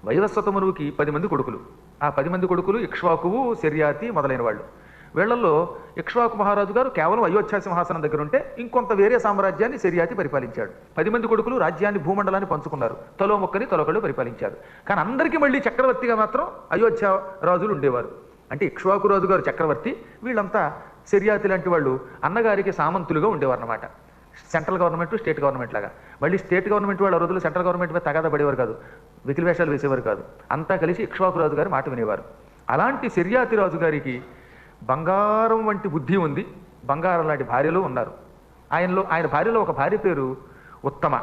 వైవస్వత మనువుకి 10 మంది కొడుకులు. ఆ 10 మంది కొడుకులు ఇక్ష్వాకువు, శర్యాతి మొదలైన వాళ్ళు. వీళ్లలో ఇక్ష్వాకు మహారాజు గారు కేవలం అయోధ్య సింహాసనం దగ్గర ఉంటే ఇంకొంత వేరే సామ్రాజ్యాన్ని శర్యాతి పరిపాలించాడు. 10 మంది కొడుకులు రాజ్యాన్ని, భూమండలాన్ని పంచుకున్నారు. తలో మొక్కని తలొకళ్ళు పరిపాలించారు. కానీ అందరికీ మళ్ళీ చక్రవర్తిగా మాత్రం అయోధ్య రాజులు ఉండేవారు. అంటే ఇక్ష్వాకు రాజు గారు చక్రవర్తి, వీళ్ళంతా శర్యాతి లాంటి వాళ్ళు అన్నగారికి సామంతులుగా ఉండేవారు అన్నమాట. సెంట్రల్ గవర్నమెంట్, స్టేట్ గవర్నమెంట్ లాగా. మళ్ళీ స్టేట్ గవర్నమెంట్ వాళ్ళ రోజులు సెంట్రల్ గవర్నమెంట్ మీద తగాదా పడేవారు కాదు, వెకిలి వేషాలు వేసేవారు కాదు. అంతా కలిసి ఇక్ష్వాకు రాజు గారి మాట వినేవారు. అలాంటి శర్యాతి రాజు గారికి బంగారం వంటి బుద్ధి ఉంది, బంగారం లాంటి భార్యలు ఉన్నారు. ఆయన భార్యలో ఒక భార్య పేరు ఉత్తమ.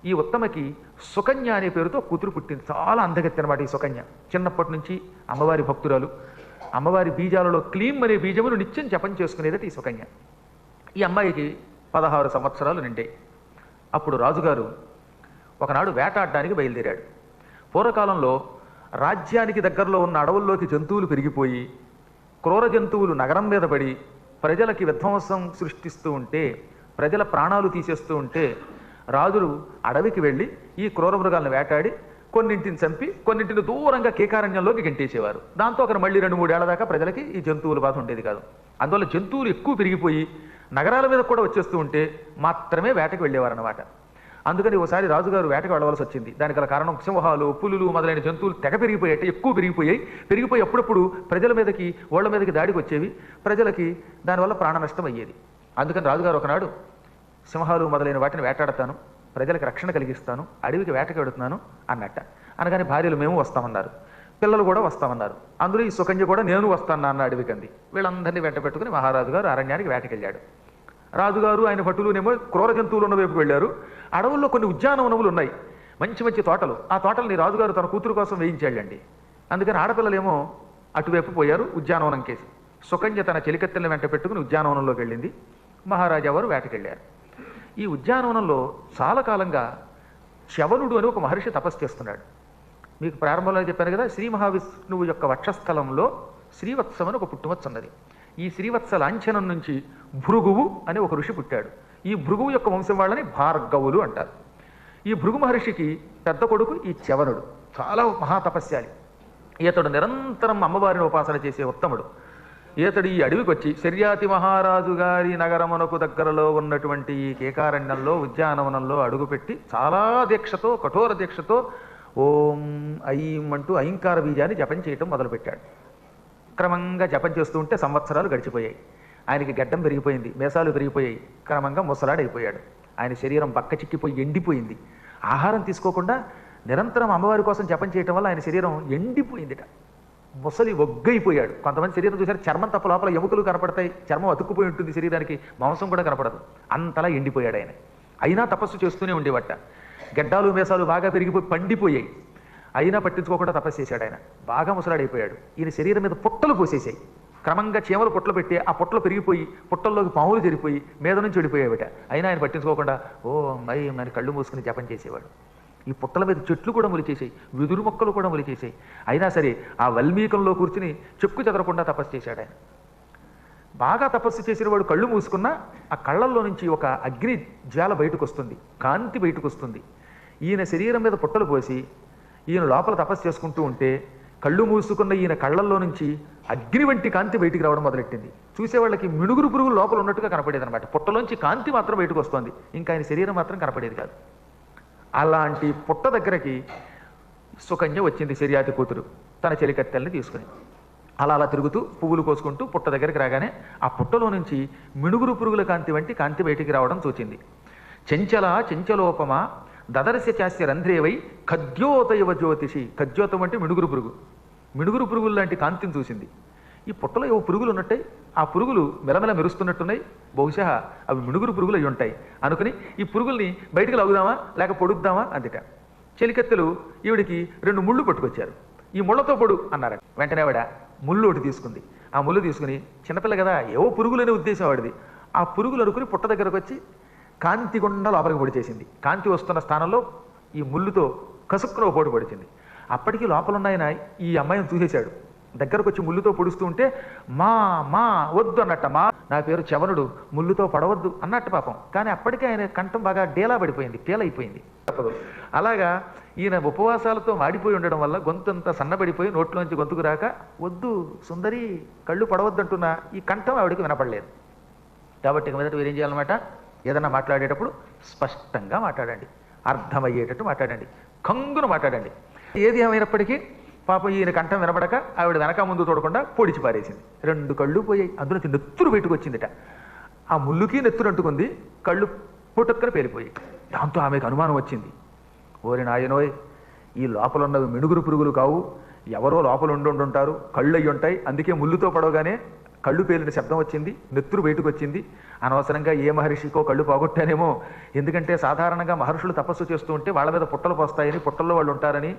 ఈ ఉత్తమకి సుకన్య అనే పేరుతో కూతురు పుట్టింది. చాలా అందగత్తి అనమాట ఈ సుకన్య. చిన్నప్పటి నుంచి అమ్మవారి భక్తురాలు. అమ్మవారి బీజాలలో క్లీం అనే బీజమును నిత్యం జపం చేసుకునేదట ఈ సుకన్య. ఈ అమ్మాయికి 16 సంవత్సరాలు నిండాయి. అప్పుడు రాజుగారు ఒకనాడు వేటాడడానికి బయలుదేరాడు. పూర్వకాలంలో రాజ్యానికి దగ్గరలో ఉన్న అడవుల్లోకి జంతువులు పెరిగిపోయి క్రూర జంతువులు నగరం మీద పడి ప్రజలకి విధ్వంసం సృష్టిస్తూ ఉంటే, ప్రజల ప్రాణాలు తీసేస్తూ ఉంటే రాజులు అడవికి వెళ్ళి ఈ క్రూర మృగాలను వేటాడి కొన్నింటిని చంపి కొన్నింటిని దూరంగా కేకారణ్యంలోకి గెంటేసేవారు. దాంతో అక్కడ మళ్ళీ 2-3 ఏళ్ల దాకా ప్రజలకి ఈ జంతువుల బాధ ఉండేది కాదు. అందువల్ల జంతువులు ఎక్కువ పెరిగిపోయి నగరాల మీద కూడా వచ్చేస్తూ ఉంటే మాత్రమే వేటకు వెళ్ళేవారు అన్నమాట. అందుకని ఒకసారి రాజుగారు వేటకు వెళ్ళవలసి వచ్చింది. దానికి గల కారణం సింహాలు, పులులు మొదలైన జంతువులు తెగ పెరిగిపోయాయి, ఎక్కువ పెరిగిపోయి అప్పుడప్పుడు ప్రజల మీదకి, ఓళ్ల మీదకి దాడికి వచ్చేవి. ప్రజలకి దానివల్ల ప్రాణ నష్టం అయ్యేది. అందుకని రాజుగారు ఒకనాడు సింహాలు మొదలైన వాటిని వేటాడతాను, ప్రజలకు రక్షణ కలిగిస్తాను, అడవికి వేటకి వెడుతున్నాను అన్నట్ట. అనగానే భార్యలు మేము వస్తామన్నారు, పిల్లలు కూడా వస్తామన్నారు. అందులో ఈ సుకన్య కూడా నేను వస్తాను అన్న అడవికి అంది. వీళ్ళందరినీ వెంట పెట్టుకుని మహారాజు గారు అరణ్యానికి వేటకెళ్ళాడు. రాజుగారు ఆయన భటులునేమో క్రూర జంతువులు ఉన్న వైపుకు వెళ్ళారు. అడవుల్లో కొన్ని ఉద్యానవనములు ఉన్నాయి, మంచి మంచి తోటలు. ఆ తోటల్ని రాజుగారు తన కూతురు కోసం వేయించాడండి. అందుకని ఆడపిల్లలేమో అటువైపు పోయారు ఉద్యానవనం కేసి. సుకన్య తన చెలికత్తెల్ని వెంట పెట్టుకుని ఉద్యానవనంలోకి వెళ్ళింది. మహారాజా వారు వేటకెళ్ళారు. ఈ ఉద్యానవనంలో చాలా కాలంగా శవనుడు అని ఒక మహర్షి తపస్సు చేస్తున్నాడు. మీకు ప్రారంభంలో చెప్పాను కదా, శ్రీ మహావిష్ణువు యొక్క వక్షస్థలంలో శ్రీవత్సం అని ఒక పుట్టుమచ్చ ఉన్నది. ఈ శ్రీవత్స లాంఛనం నుంచి భృగువు అని ఒక ఋషి పుట్టాడు. ఈ భృగువు యొక్క వంశం వాళ్ళని భార్గవులు అంటారు. ఈ భృగు మహర్షికి పెద్ద కొడుకు ఈ చవనుడు, చాలా మహాతపస్యాలి. ఈతడు నిరంతరం అమ్మవారిని ఉపాసన చేసే ఉత్తముడు. ఈతడు ఈ అడవికి వచ్చి శర్యాతి మహారాజు గారి నగరమునకు దగ్గరలో ఉన్నటువంటి ఈ కేకారణ్యంలో ఉద్యానవనంలో అడుగుపెట్టి చాలా దీక్షతో, కఠోర దీక్షతో ఓం ఐం అంటూ ఐంకార బీజాన్ని జపం చేయటం మొదలుపెట్టాడు. క్రమంగా జపం చేస్తూ ఉంటే సంవత్సరాలు గడిచిపోయాయి. ఆయనకి గడ్డం పెరిగిపోయింది, మేసాలు పెరిగిపోయాయి. క్రమంగా ముసలాడైపోయాడు. ఆయన శరీరం బక్క చిక్కిపోయి ఎండిపోయింది. ఆహారం తీసుకోకుండా నిరంతరం అమ్మవారి కోసం జపం చేయటం వల్ల ఆయన శరీరం ఎండిపోయిందిట. ముసలి ఒగ్గైపోయాడు. కొంతమంది శరీరం చూసారు, చర్మం తప్ప లోపల ఎముకలు కనపడతాయి, చర్మం అతుక్కుపోయి ఉంటుంది శరీరానికి, మాంసం కూడా కనపడదు. అంతలా ఎండిపోయాడు ఆయన. అయినా తపస్సు చేస్తూనే ఉండేవట. గడ్డాలు మేసాలు బాగా పెరిగిపోయి పండిపోయాయి. అయినా పట్టించుకోకుండా తపస్సు చేశాడు ఆయన. బాగా ముసలాడైపోయాడు. ఈయన శరీరం మీద పుట్టలు పోసేసాయి. క్రమంగా చీమలు పుట్టలు పెట్టి ఆ పుట్టలు పెరిగిపోయి పుట్టల్లోకి పాములు జరిగిపోయి మీద నుంచి వెళ్ళిపోయావిట. అయినా ఆయన పట్టించుకోకుండా ఓ మై అని కళ్ళు మూసుకుని జపం చేసేవాడు. ఈ పుట్టల మీద చెట్లు కూడా మొలిచేసాయి, వెదురు మొక్కలు కూడా మొలిచేసాయి. అయినా సరే ఆ వల్మీకంలో కూర్చుని చెక్కు చెదరకుండా తపస్సు చేశాడు ఆయన. బాగా తపస్సు చేసిన వాడు కళ్ళు మూసుకున్నా ఆ కళ్ళల్లో నుంచి ఒక అగ్ని జ్వాల బయటకు వస్తుంది, కాంతి బయటకు వస్తుంది. ఈయన శరీరం మీద పుట్టలు పోసి ఈయన లోపల తపస్సు చేసుకుంటూ ఉంటే కళ్ళు మూసుకున్న ఈయన కళ్ళల్లో నుంచి అగ్ని వంటి కాంతి బయటికి రావడం మొదలెట్టింది. చూసేవాళ్ళకి మినుగురు పురుగులు లోపల ఉన్నట్టుగా కనపడేది అనమాట. పుట్టలోంచి కాంతి మాత్రం బయటకు వస్తుంది, ఇంకా ఆయన శరీరం మాత్రం కనపడేది కాదు. అలాంటి పుట్ట దగ్గరకి సుకన్య వచ్చింది, శర్యాతి కూతురు, తన చెలికత్తెల్ని తీసుకుని. అలా తిరుగుతూ పువ్వులు కోసుకుంటూ పుట్ట దగ్గరికి రాగానే ఆ పుట్టలో నుంచి మినుగురు పురుగుల కాంతి వంటి కాంతి బయటికి రావడం చూచింది. చెంచలోపమా దదర్శ చాస్య రంధ్రేవై ఖద్యోతయవ జ్యోతిషి. ఖద్యోతం అంటే మినుగురు పురుగు. మినుగురు పురుగులు లాంటి కాంతిని చూసింది. ఈ పుట్టలో ఏవో పురుగులు ఉన్నట్టాయి, ఆ పురుగులు మెలమెల మెరుస్తున్నట్టున్నాయి, బహుశా అవి మినుగురు పురుగులు అయి ఉంటాయి అనుకుని ఈ పురుగుల్ని బయటికి లాగుదామా లేక పొడుద్దామా అందుట. చెలికత్తెలు ఈవిడికి 2 ముళ్ళు పట్టుకొచ్చారు. ఈ ముళ్ళతో పొడు అన్నారు. వెంటనే ఆవిడ ముళ్ళు ఒకటి తీసుకుంది. ఆ ముళ్ళు తీసుకుని, చిన్నపిల్ల కదా ఏవో పురుగులనే ఉద్దేశం వాడిది, ఆ పురుగులు అనుకుని పుట్ట దగ్గరకు వచ్చి కాంతి గుండా లోపలికి పొడి చేసింది. కాంతి వస్తున్న స్థానంలో ఈ ముళ్ళుతో కసుక్కున పోటు పొడిచింది. అప్పటికి లోపల ఉన్నాయన ఈ అమ్మాయిని చూసేశాడు. దగ్గరకు వచ్చి ముళ్ళుతో పొడుస్తూ ఉంటే మా మా వద్దు అన్నట్ట. మా నా పేరు చవనుడు, ముళ్ళుతో పడవద్దు అన్నట్టు పాపం. కానీ అప్పటికే ఆయన కంఠం బాగా డేలా పడిపోయింది, పేలైపోయింది. తప్పదు. అలాగా ఈయన ఉపవాసాలతో మాడిపోయి ఉండడం వల్ల గొంతంతా సన్నబడిపోయి నోట్లోంచి గొంతుకు రాక, వద్దు సుందరి కళ్ళు పడవద్దంటున్నా ఈ కంఠం ఆవిడికి వినపడలేదు. కాబట్టి ఇక మీదట మీరేం చేయాలన్నమాట, ఏదన్నా మాట్లాడేటప్పుడు స్పష్టంగా మాట్లాడండి, అర్థమయ్యేటట్టు మాట్లాడండి, కంగును మాట్లాడండి. ఏది ఏమైనప్పటికీ పాపం ఈయన కంఠం వినపడక ఆవిడ వెనక ముందు చూడకుండా పొడిచి పారేసింది. 2 కళ్ళు పోయాయి, అందులోకి నెత్తురు బయటకు వచ్చిందిట. ఆ ముళ్ళుకి నెత్తురు అంటుకుంది, కళ్ళు పుట్టుక్కన పేలిపోయాయి. దాంతో ఆమెకు అనుమానం వచ్చింది, ఓరి నాయనోయ్ ఈ లోపల ఉన్నవి మిణుగురు పురుగులు కావు, ఎవరో లోపల ఉండుంటారు, కళ్ళు అయ్యి ఉంటాయి, అందుకే ముళ్ళుతో పడవగానే కళ్ళు పేలిన శబ్దం వచ్చింది, నెత్తురు బయటకు వచ్చింది. అనవసరంగా ఏ మహర్షికో కళ్ళు పోగొట్టానేమో, ఎందుకంటే సాధారణంగా మహర్షులు తపస్సు చేస్తూ ఉంటే వాళ్ళ మీద పుట్టలు పోస్తాయని, పుట్టల్లో వాళ్ళు ఉంటారని,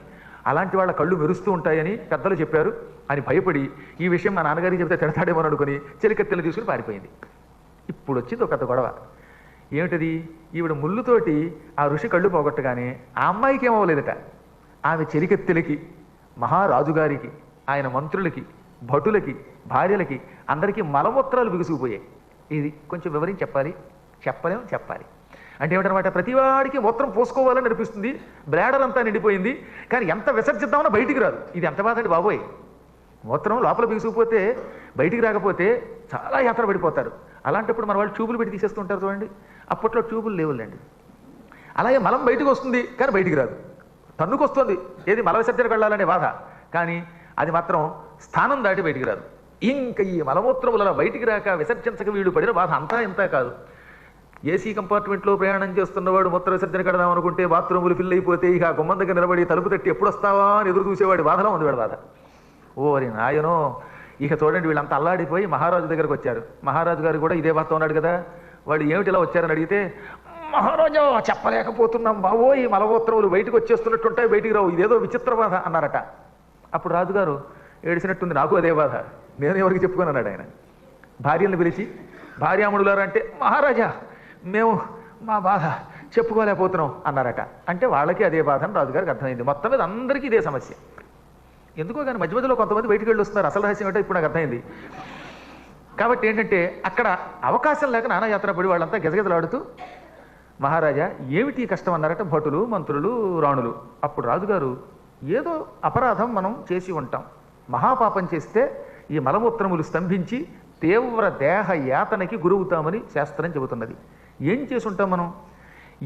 అలాంటి వాళ్ళ కళ్ళు మెరుస్తూ ఉంటాయని పెద్దలు చెప్పారు అని భయపడి ఈ విషయం మా నాన్నగారికి చెప్తే తిడతాడేమో అనుకుని చెలికత్తెలు తీసుకుని పారిపోయింది. ఇప్పుడు వచ్చింది ఒక గొడవ. ఏమిటది, ఈవిడ ముళ్ళుతోటి ఆ ఋషి కళ్ళు పోగొట్టగానే ఆ అమ్మాయికి ఏమవ్వలేదట, ఆమె చెలికత్తెలకి, మహారాజుగారికి, ఆయన మంత్రులకి, భటులకి, భార్యలకి అందరికీ మలమూత్రాలు బిగుసుకుపోయాయి. ఇది కొంచెం వివరించి చెప్పాలి. అంటే ఏమిటనమాట, ప్రతివాడికి మూత్రం పోసుకోవాలని అనిపిస్తుంది, బ్లాడర్ అంతా నిండిపోయింది, కానీ ఎంత విసర్జిద్దామన్నా బయటికి రాదు. ఇది ఎంత బాధ అండి బాబోయ్, మూత్రం లోపల బిగుసుకుపోతే బయటికి రాకపోతే చాలా యాత్ర పడిపోతారు. అలాంటప్పుడు మన వాళ్ళు ట్యూబులు పెట్టి తీసేస్తుంటారు చూడండి, అప్పట్లో ట్యూబులు లేవులేండి. అలాగే మలం బయటకు వస్తుంది కానీ బయటికి రాదు, తన్నుకు వస్తుంది, ఏది మల విసర్జనకు వెళ్ళాలనే బాధ, కానీ అది మాత్రం స్థానం దాటి బయటికి రాదు. ఇంకా ఈ మలమూత్రముల బయటికి రాక విసర్జించక వీళ్ళు పడిన బాధ అంతా ఇంత కాదు. ఏసీ కంపార్ట్మెంట్లో ప్రయాణం చేస్తున్నవాడు మూత్ర విసర్జన కడదాం అనుకుంటే బాత్రూములు ఫిల్ అయిపోతే ఇక గుమ్మం దగ్గర నిలబడి తలుపు తట్టి ఎప్పుడు వస్తావా అని ఎదురు చూసేవాడి బాధలో ఉంది వాడి బాధ. ఓరి నాయనో, ఇక చూడండి వీళ్ళంతా అల్లాడిపోయి మహారాజు దగ్గరకు వచ్చారు. మహారాజు గారు కూడా ఇదే బాధ ఉన్నాడు కదా, వాళ్ళు ఏమిటి ఇలా వచ్చారని అడిగితే, మహారాజా చెప్పలేకపోతున్నాం బావో, ఈ మలమూత్రములు బయటకు వచ్చేస్తున్నట్టుంటాయి, బయటికి రావు, ఇదేదో విచిత్ర బాధ అన్నారట. అప్పుడు రాజుగారు ఏడిసినట్టుంది, నాకు అదే బాధ, నేను ఎవరికి చెప్పుకొని అన్నాడు ఆయన. భార్యలను పిలిచి, భార్యామణులారా అంటే, మహారాజా మేము మా బాధ చెప్పుకోలేకపోతున్నాం అన్నారట. అంటే వాళ్ళకి అదే బాధ అని రాజుగారికి అర్థమైంది. మొత్తం మీద అందరికీ ఇదే సమస్య. ఎందుకో కానీ మధ్య మధ్యలో కొంతమంది బయటికి వెళ్ళి వస్తున్నారు, అసలు రహస్యం ఏంటో ఇప్పుడు నాకు అర్థమైంది. కాబట్టి ఏంటంటే అక్కడ అవకాశం లేక నానాయాత్ర పడి వాళ్ళంతా గజగజలాడుతూ, మహారాజా ఏమిటి కష్టం అన్నారట భటులు, మంత్రులు, రాణులు. అప్పుడు రాజుగారు, ఏదో అపరాధం మనం చేసి ఉంటాం, మహాపాపం చేస్తే ఈ మలమూత్రములు స్తంభించి తీవ్ర దేహ యాతనకి గురవుతామని శాస్త్రం చెబుతున్నది. ఏం చేసి ఉంటాం మనం,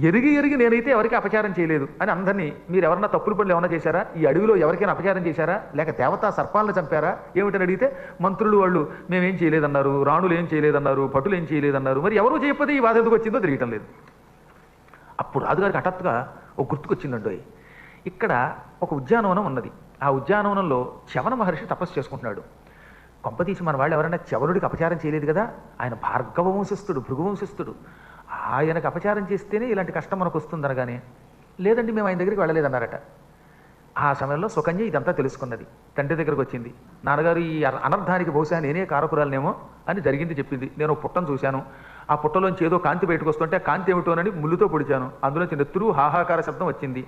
ఎరిగి నేనైతే ఎవరికి అపచారం చేయలేదు అని అందరినీ, మీరు ఎవరన్నా తప్పులు పనులు ఏమన్నా చేశారా, ఈ అడవిలో ఎవరికైనా అపచారం చేశారా, లేక దేవతా సర్పాలను చంపారా ఏమిటని అడిగితే మంత్రులు వాళ్ళు మేమేం చేయలేదన్నారు, రాణులు ఏం చేయలేదన్నారు, భటులు ఏం చేయలేదన్నారు, మరి ఎవరు చేయకపోతే ఈ బాధ ఎందుకు వచ్చిందో తెలియటం లేదు. అప్పుడు రాజుగారికి హఠాత్తుగా ఒక గుర్తుకొచ్చిందండి, ఇక్కడ ఒక ఉద్యానవనం ఉన్నది, ఆ ఉద్యానవనంలో చవన మహర్షి తపస్సు చేసుకుంటున్నాడు. కొంపతీసి మన వాళ్ళు ఎవరైనా చవనుడికి అపచారం చేయలేదు కదా, ఆయన భార్గవ వంశస్థుడు, భృగు వంశస్థుడు, ఆయనకు అపచారం చేస్తేనే ఇలాంటి కష్టం మనకు వస్తుంది అనగానే, లేదండి మేము ఆయన దగ్గరికి వెళ్ళలేదన్నారట. ఆ సమయంలో సుకన్య ఇదంతా తెలుసుకున్నది, తండ్రి దగ్గరకు వచ్చింది, నాన్నగారు ఈ అనర్థానికి బహుశా నేనే కారకురాలనేమో అని జరిగింది చెప్పింది. నేను పుట్టను చూశాను, ఆ పుట్టలోంచి ఏదో కాంతి బయటకు వస్తుంటే ఆ కాంతి ఏమిటోనని ముళ్ళుతో పొడిచాను, అందులోంచి నెత్తురు హాహాకార శబ్దం వచ్చింది,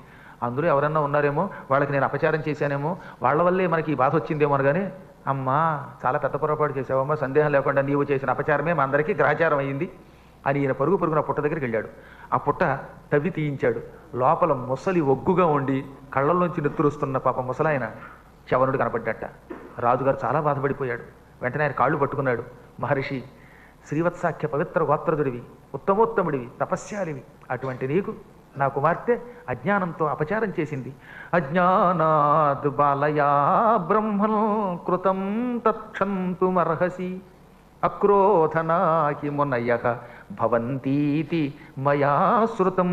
అందులో ఎవరన్నా ఉన్నారేమో, వాళ్ళకి నేను అపచారం చేశానేమో, వాళ్ళ వల్లే మనకి ఈ బాధ వచ్చిందేమో అనగానే, అమ్మా చాలా పెద్ద పొరపాటు చేసావమ్మా, సందేహం లేకుండా నీవు చేసిన అపచారమే మా అందరికీ గ్రహచారం అయ్యింది అని ఈయన పరుగున పుట్ట దగ్గరికి వెళ్ళాడు. ఆ పుట్ట తవ్వి తీయించాడు, లోపల ముసలి ఒగ్గుగా ఉండి కళ్ళల్లోంచి నెత్తురుస్తున్న పాప ముసలాయన చవనుడు కనపడ్డట. రాజుగారు చాలా బాధపడిపోయాడు. వెంటనే ఆయన కాళ్ళు పట్టుకున్నాడు, మహర్షి శ్రీవత్సాఖ్య పవిత్ర గోత్రదుడివి, ఉత్తమోత్తముడివి, తపస్యాలివి, అటువంటి నీకు నా కుమార్తె అజ్ఞానంతో అపచారం చేసింది, అజ్ఞానాద్ బాలయా బ్రహ్మన్ కృతం తక్షంతుమర్హసి అక్రోధనాకి మునయః భవంతీతి మయా శృతం.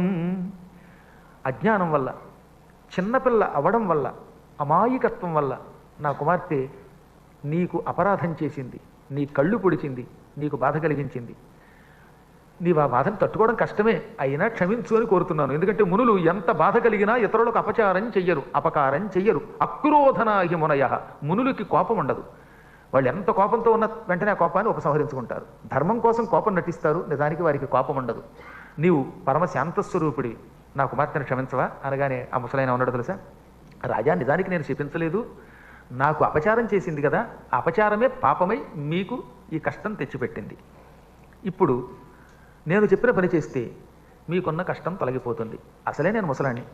అజ్ఞానం వల్ల, చిన్నపిల్ల అవడం వల్ల, అమాయకత్వం వల్ల నా కుమార్తె నీకు అపరాధం చేసింది, నీ కళ్ళు పొడిచింది, నీకు బాధ కలిగించింది. నీవు ఆ బాధను తట్టుకోవడం కష్టమే, అయినా క్షమించు అని కోరుతున్నాను. ఎందుకంటే మునులు ఎంత బాధ కలిగినా ఇతరులకు అపచారం చెయ్యరు, అపకారం చెయ్యరు. అక్రోధనాహి మునయః, మునులకి కోపం ఉండదు. వాళ్ళు ఎంత కోపంతో ఉన్న వెంటనే ఆ కోపాన్ని ఉపసంహరించుకుంటారు. ధర్మం కోసం కోపం నటిస్తారు, నిజానికి వారికి కోపం ఉండదు. నీవు పరమశాంతస్వరూపుడివి, నా కుమార్తెను క్షమించవా అనగానే ఆ ముసలైన ఉన్నాడు తెలుసా, రాజా నిజానికి నేను శపించలేదు, నాకు అపచారం చేసింది కదా, ఆ అపచారమే పాపమై మీకు ఈ కష్టం తెచ్చిపెట్టింది. ఇప్పుడు నేను చెప్పిన పని చేస్తే మీకున్న కష్టం తొలగిపోతుంది. అసలే నేను ముసలాన్ని,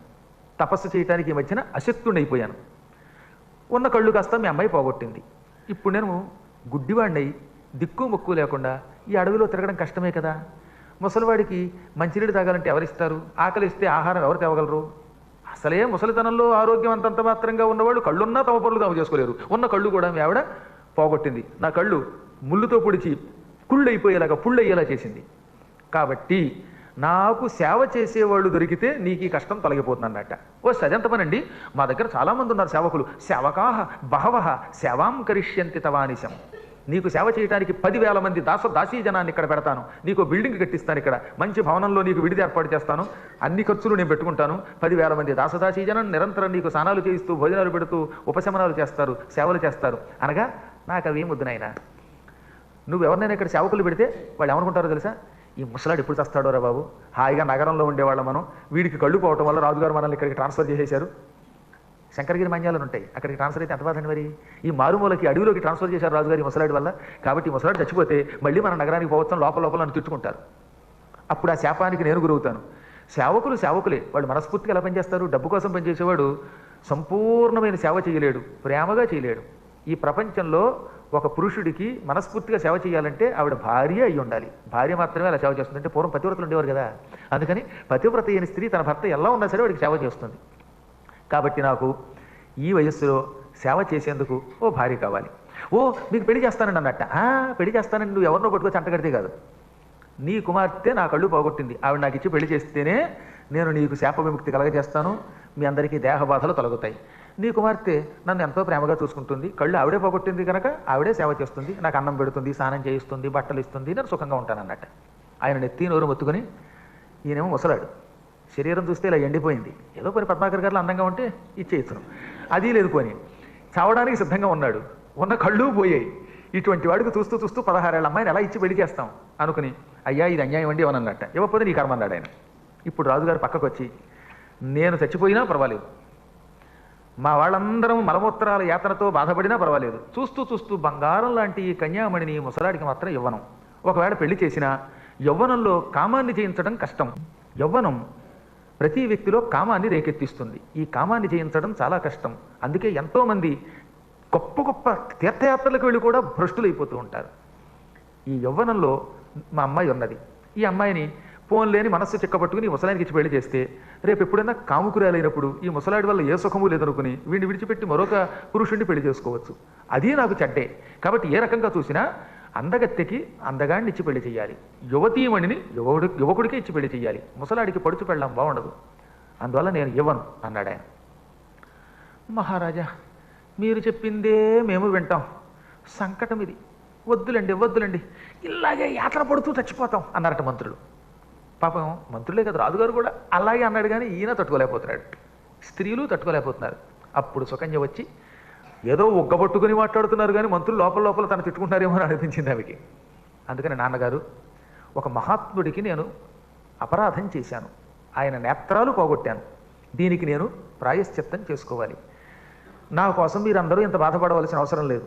తపస్సు చేయడానికి ఈ మధ్యన అశక్తుడైపోయాను. ఉన్న కళ్ళు కాస్త మీ అమ్మాయి పోగొట్టింది. ఇప్పుడు నేను గుడ్డివాడినై దిక్కు మొక్కు లేకుండా ఈ అడవిలో తిరగడం కష్టమే కదా. ముసలివాడికి మంచినీళ్ళు తాగాలంటే ఎవరిస్తారు? ఆకలిస్తే ఆహారం ఎవరు తేవగలరు? అసలే ముసలితనంలో ఆరోగ్యం అంతంత మాత్రంగా ఉన్నవాళ్ళు కళ్ళున్నా తమ పనులు తాము చేసుకోలేరు. ఉన్న కళ్ళు కూడా మీ ఆవిడ పోగొట్టింది. నా కళ్ళు ముళ్ళుతో పొడిచి కుళ్ళైపోయేలాగా పుళ్ళయ్యేలా చేసింది. కాబట్టి నాకు సేవ చేసేవాళ్ళు దొరికితే నీకు ఈ కష్టం తొలగిపోతుంది అన్నట్ట. అదెంత పనండి, మా దగ్గర చాలామంది ఉన్నారు సేవకులు. సేవకాహ బహవః సేవాం కరిష్యంతి తవానిశం. నీకు సేవ చేయడానికి 10,000 మంది దాసీ జనాన్ని ఇక్కడ పెడతాను. నీకు బిల్డింగ్ కట్టిస్తాను, ఇక్కడ మంచి భవనంలో నీకు విడిది ఏర్పాటు చేస్తాను, అన్ని ఖర్చులు నేను పెట్టుకుంటాను. 10,000 మంది దాసీ జనం నిరంతరం నీకు స్నానాలు చేయిస్తూ భోజనాలు పెడుతూ ఉపశమనాలు చేస్తారు, సేవలు చేస్తారు అనగా నాకు అవి ముద్దునైనా. నువ్వు ఎవరినైనా ఇక్కడ సేవకులు పెడితే వాళ్ళు ఏమనుకుంటారో తెలుసా? ఈ ముసలాడు ఎప్పుడు చస్తాడో రా బాబు, హాయిగా నగరంలో ఉండేవాళ్ళం మనం, వీడికి కళ్ళు పోవటం వల్ల రాజుగారు మనల్ని ఇక్కడికి ట్రాన్స్ఫర్ చేసేశారు. శంకరగిరి మాన్యాలను ఉంటాయి, అక్కడికి ట్రాన్స్ఫర్ అయితే ఎంత బాధండి. మరి ఈ మారుమూలకి అడవిలోకి ట్రాన్స్ఫర్ చేశారు రాజుగారి ముసలాడి వల్ల. కాబట్టి ఈ ముసలాడు చచ్చిపోతే మళ్ళీ మన నగరానికి పోవచ్చం, లోపల నన్ను తిట్టుకుంటారు. అప్పుడు ఆ శాపానికి నేను గురవుతాను. సేవకులు సేవకులే, వాళ్ళు మనస్ఫూర్తిగా ఎలా పనిచేస్తారు? డబ్బు కోసం పనిచేసేవాడు సంపూర్ణమైన సేవ చేయలేడు, ప్రేమగా చేయలేడు. ఈ ప్రపంచంలో ఒక పురుషుడికి మనస్ఫూర్తిగా సేవ చేయాలంటే ఆవిడ భార్య అయి ఉండాలి. భార్య మాత్రమే అలా సేవ చేస్తుంది. అంటే పూర్వం పతివ్రతలు ఉండేవారు కదా, అందుకని పతివ్రత అయిన స్త్రీ తన భర్త ఎలా ఉన్నా సరే వాడికి సేవ చేస్తుంది. కాబట్టి నాకు ఈ వయస్సులో సేవ చేసేందుకు ఓ భార్య కావాలి. మీకు పెళ్లి చేస్తానండి అన్నట్ట. పెళ్లి చేస్తానండి, నువ్వు ఎవరినో పట్టుకొచ్చి అంటగడితే కాదు. నీ కుమార్తె నా కళ్ళు పోగొట్టింది, ఆవిడ నాకు ఇచ్చి పెళ్లి చేస్తేనే నేను నీకు శాప విముక్తి కలగజేస్తాను, మీ అందరికీ దేహ బాధలు తొలగుతాయి. నీ కుమార్తె నన్ను ఎంతో ప్రేమగా చూసుకుంటుంది, కళ్ళు ఆవిడే పోగొట్టింది కనుక ఆవిడే సేవ చేస్తుంది, నాకు అన్నం పెడుతుంది, స్నానం చేయిస్తుంది, బట్టలు ఇస్తుంది, నేను సుఖంగా ఉంటాను అన్నట్టు. ఆయన నెత్తి నోరు మొత్తుకొని, ఈయనేమో ముసలాడు, శరీరం చూస్తే ఇలా ఎండిపోయింది, ఏదో పని పద్మాకర్ గారు అందంగా ఉంటే ఇచ్చేయిస్తున్నాం, అది లేదు పోని, చావడానికి సిద్ధంగా ఉన్నాడు, ఉన్న కళ్ళు పోయాయి. ఇటువంటి వాడికి చూస్తూ చూస్తూ 16 ఏళ్ళ అమ్మాయిని ఎలా ఇచ్చి పెళ్లి చేస్తాం అనుకుని, అయ్యా ఇది అన్యాయం అండి ఇవ్వనన్నట్ట. ఇవ్వకపోతే నీ కర్మ అన్నాడు ఆయన. ఇప్పుడు రాజుగారు పక్కకు వచ్చి, నేను చచ్చిపోయినా పర్వాలేదు, మా వాళ్ళందరం మలమూత్రాల యాతనతో బాధపడినా పర్వాలేదు, చూస్తూ చూస్తూ బంగారం లాంటి ఈ కన్యామణిని ముసలాడికి మాత్రం ఇవ్వను. ఒకవేళ పెళ్లి చేసినా యవ్వనంలో కామాన్ని జయించడం కష్టం. యవ్వనం ప్రతి వ్యక్తిలో కామాన్ని రేకెత్తిస్తుంది. ఈ కామాన్ని జయించడం చాలా కష్టం. అందుకే ఎంతోమంది గొప్ప గొప్ప తీర్థయాత్రలకు వెళ్ళి కూడా భ్రష్టులైపోతూ ఉంటారు. ఈ యవ్వనంలో మా అమ్మాయి ఉన్నది, ఈ అమ్మాయిని పోన్లేని మనస్సు చిక్కబట్టుకుని ఈ ముసలానికి ఇచ్చి పెళ్లి చేస్తే రేపు ఎప్పుడైనా కాముకురాలైనప్పుడు ఈ ముసలాడి వల్ల ఏ సుఖము లేదనుకుని వీడిని విడిచిపెట్టి మరొక పురుషుడిని పెళ్లి చేసుకోవచ్చు. అది నాకు చెడ్డే. కాబట్టి ఏ రకంగా చూసినా అందగత్తెకి అందగాడిని ఇచ్చి పెళ్లి చేయాలి, యువతీమణిని యువకుడికి ఇచ్చి పెళ్లి చేయాలి, ముసలాడికి పడుచు పెళ్ళం బాగుండదు, అందువల్ల నేను ఇవ్వను అన్నాడు ఆయన. మహారాజా, మీరు చెప్పిందే మేము వింటాం, సంకటం ఇది, వద్దులండి వద్దులండి, ఇలాగే యాత్ర పడుతూ చచ్చిపోతాం అన్నారట మంత్రులు. పాపం మంత్రులే కదా, రాజుగారు కూడా అలాగే అన్నాడు. కానీ ఈయన తట్టుకోలేకపోతున్నాడు, స్త్రీలు తట్టుకోలేకపోతున్నారు. అప్పుడు సుకన్య వచ్చి ఏదో ఒగ్గబట్టుకుని మాట్లాడుతున్నారు, కానీ మంత్రులు లోపల లోపల తను తిట్టుకుంటారేమో అని అనిపించింది ఆమెకి. అందుకని నాన్నగారు, ఒక మహాత్ముడికి నేను అపరాధం చేశాను, ఆయన నేత్రాలు పోగొట్టాను, దీనికి నేను ప్రాయశ్చిత్తం చేసుకోవాలి. నా కోసం మీరందరూ ఇంత బాధపడవలసిన అవసరం లేదు.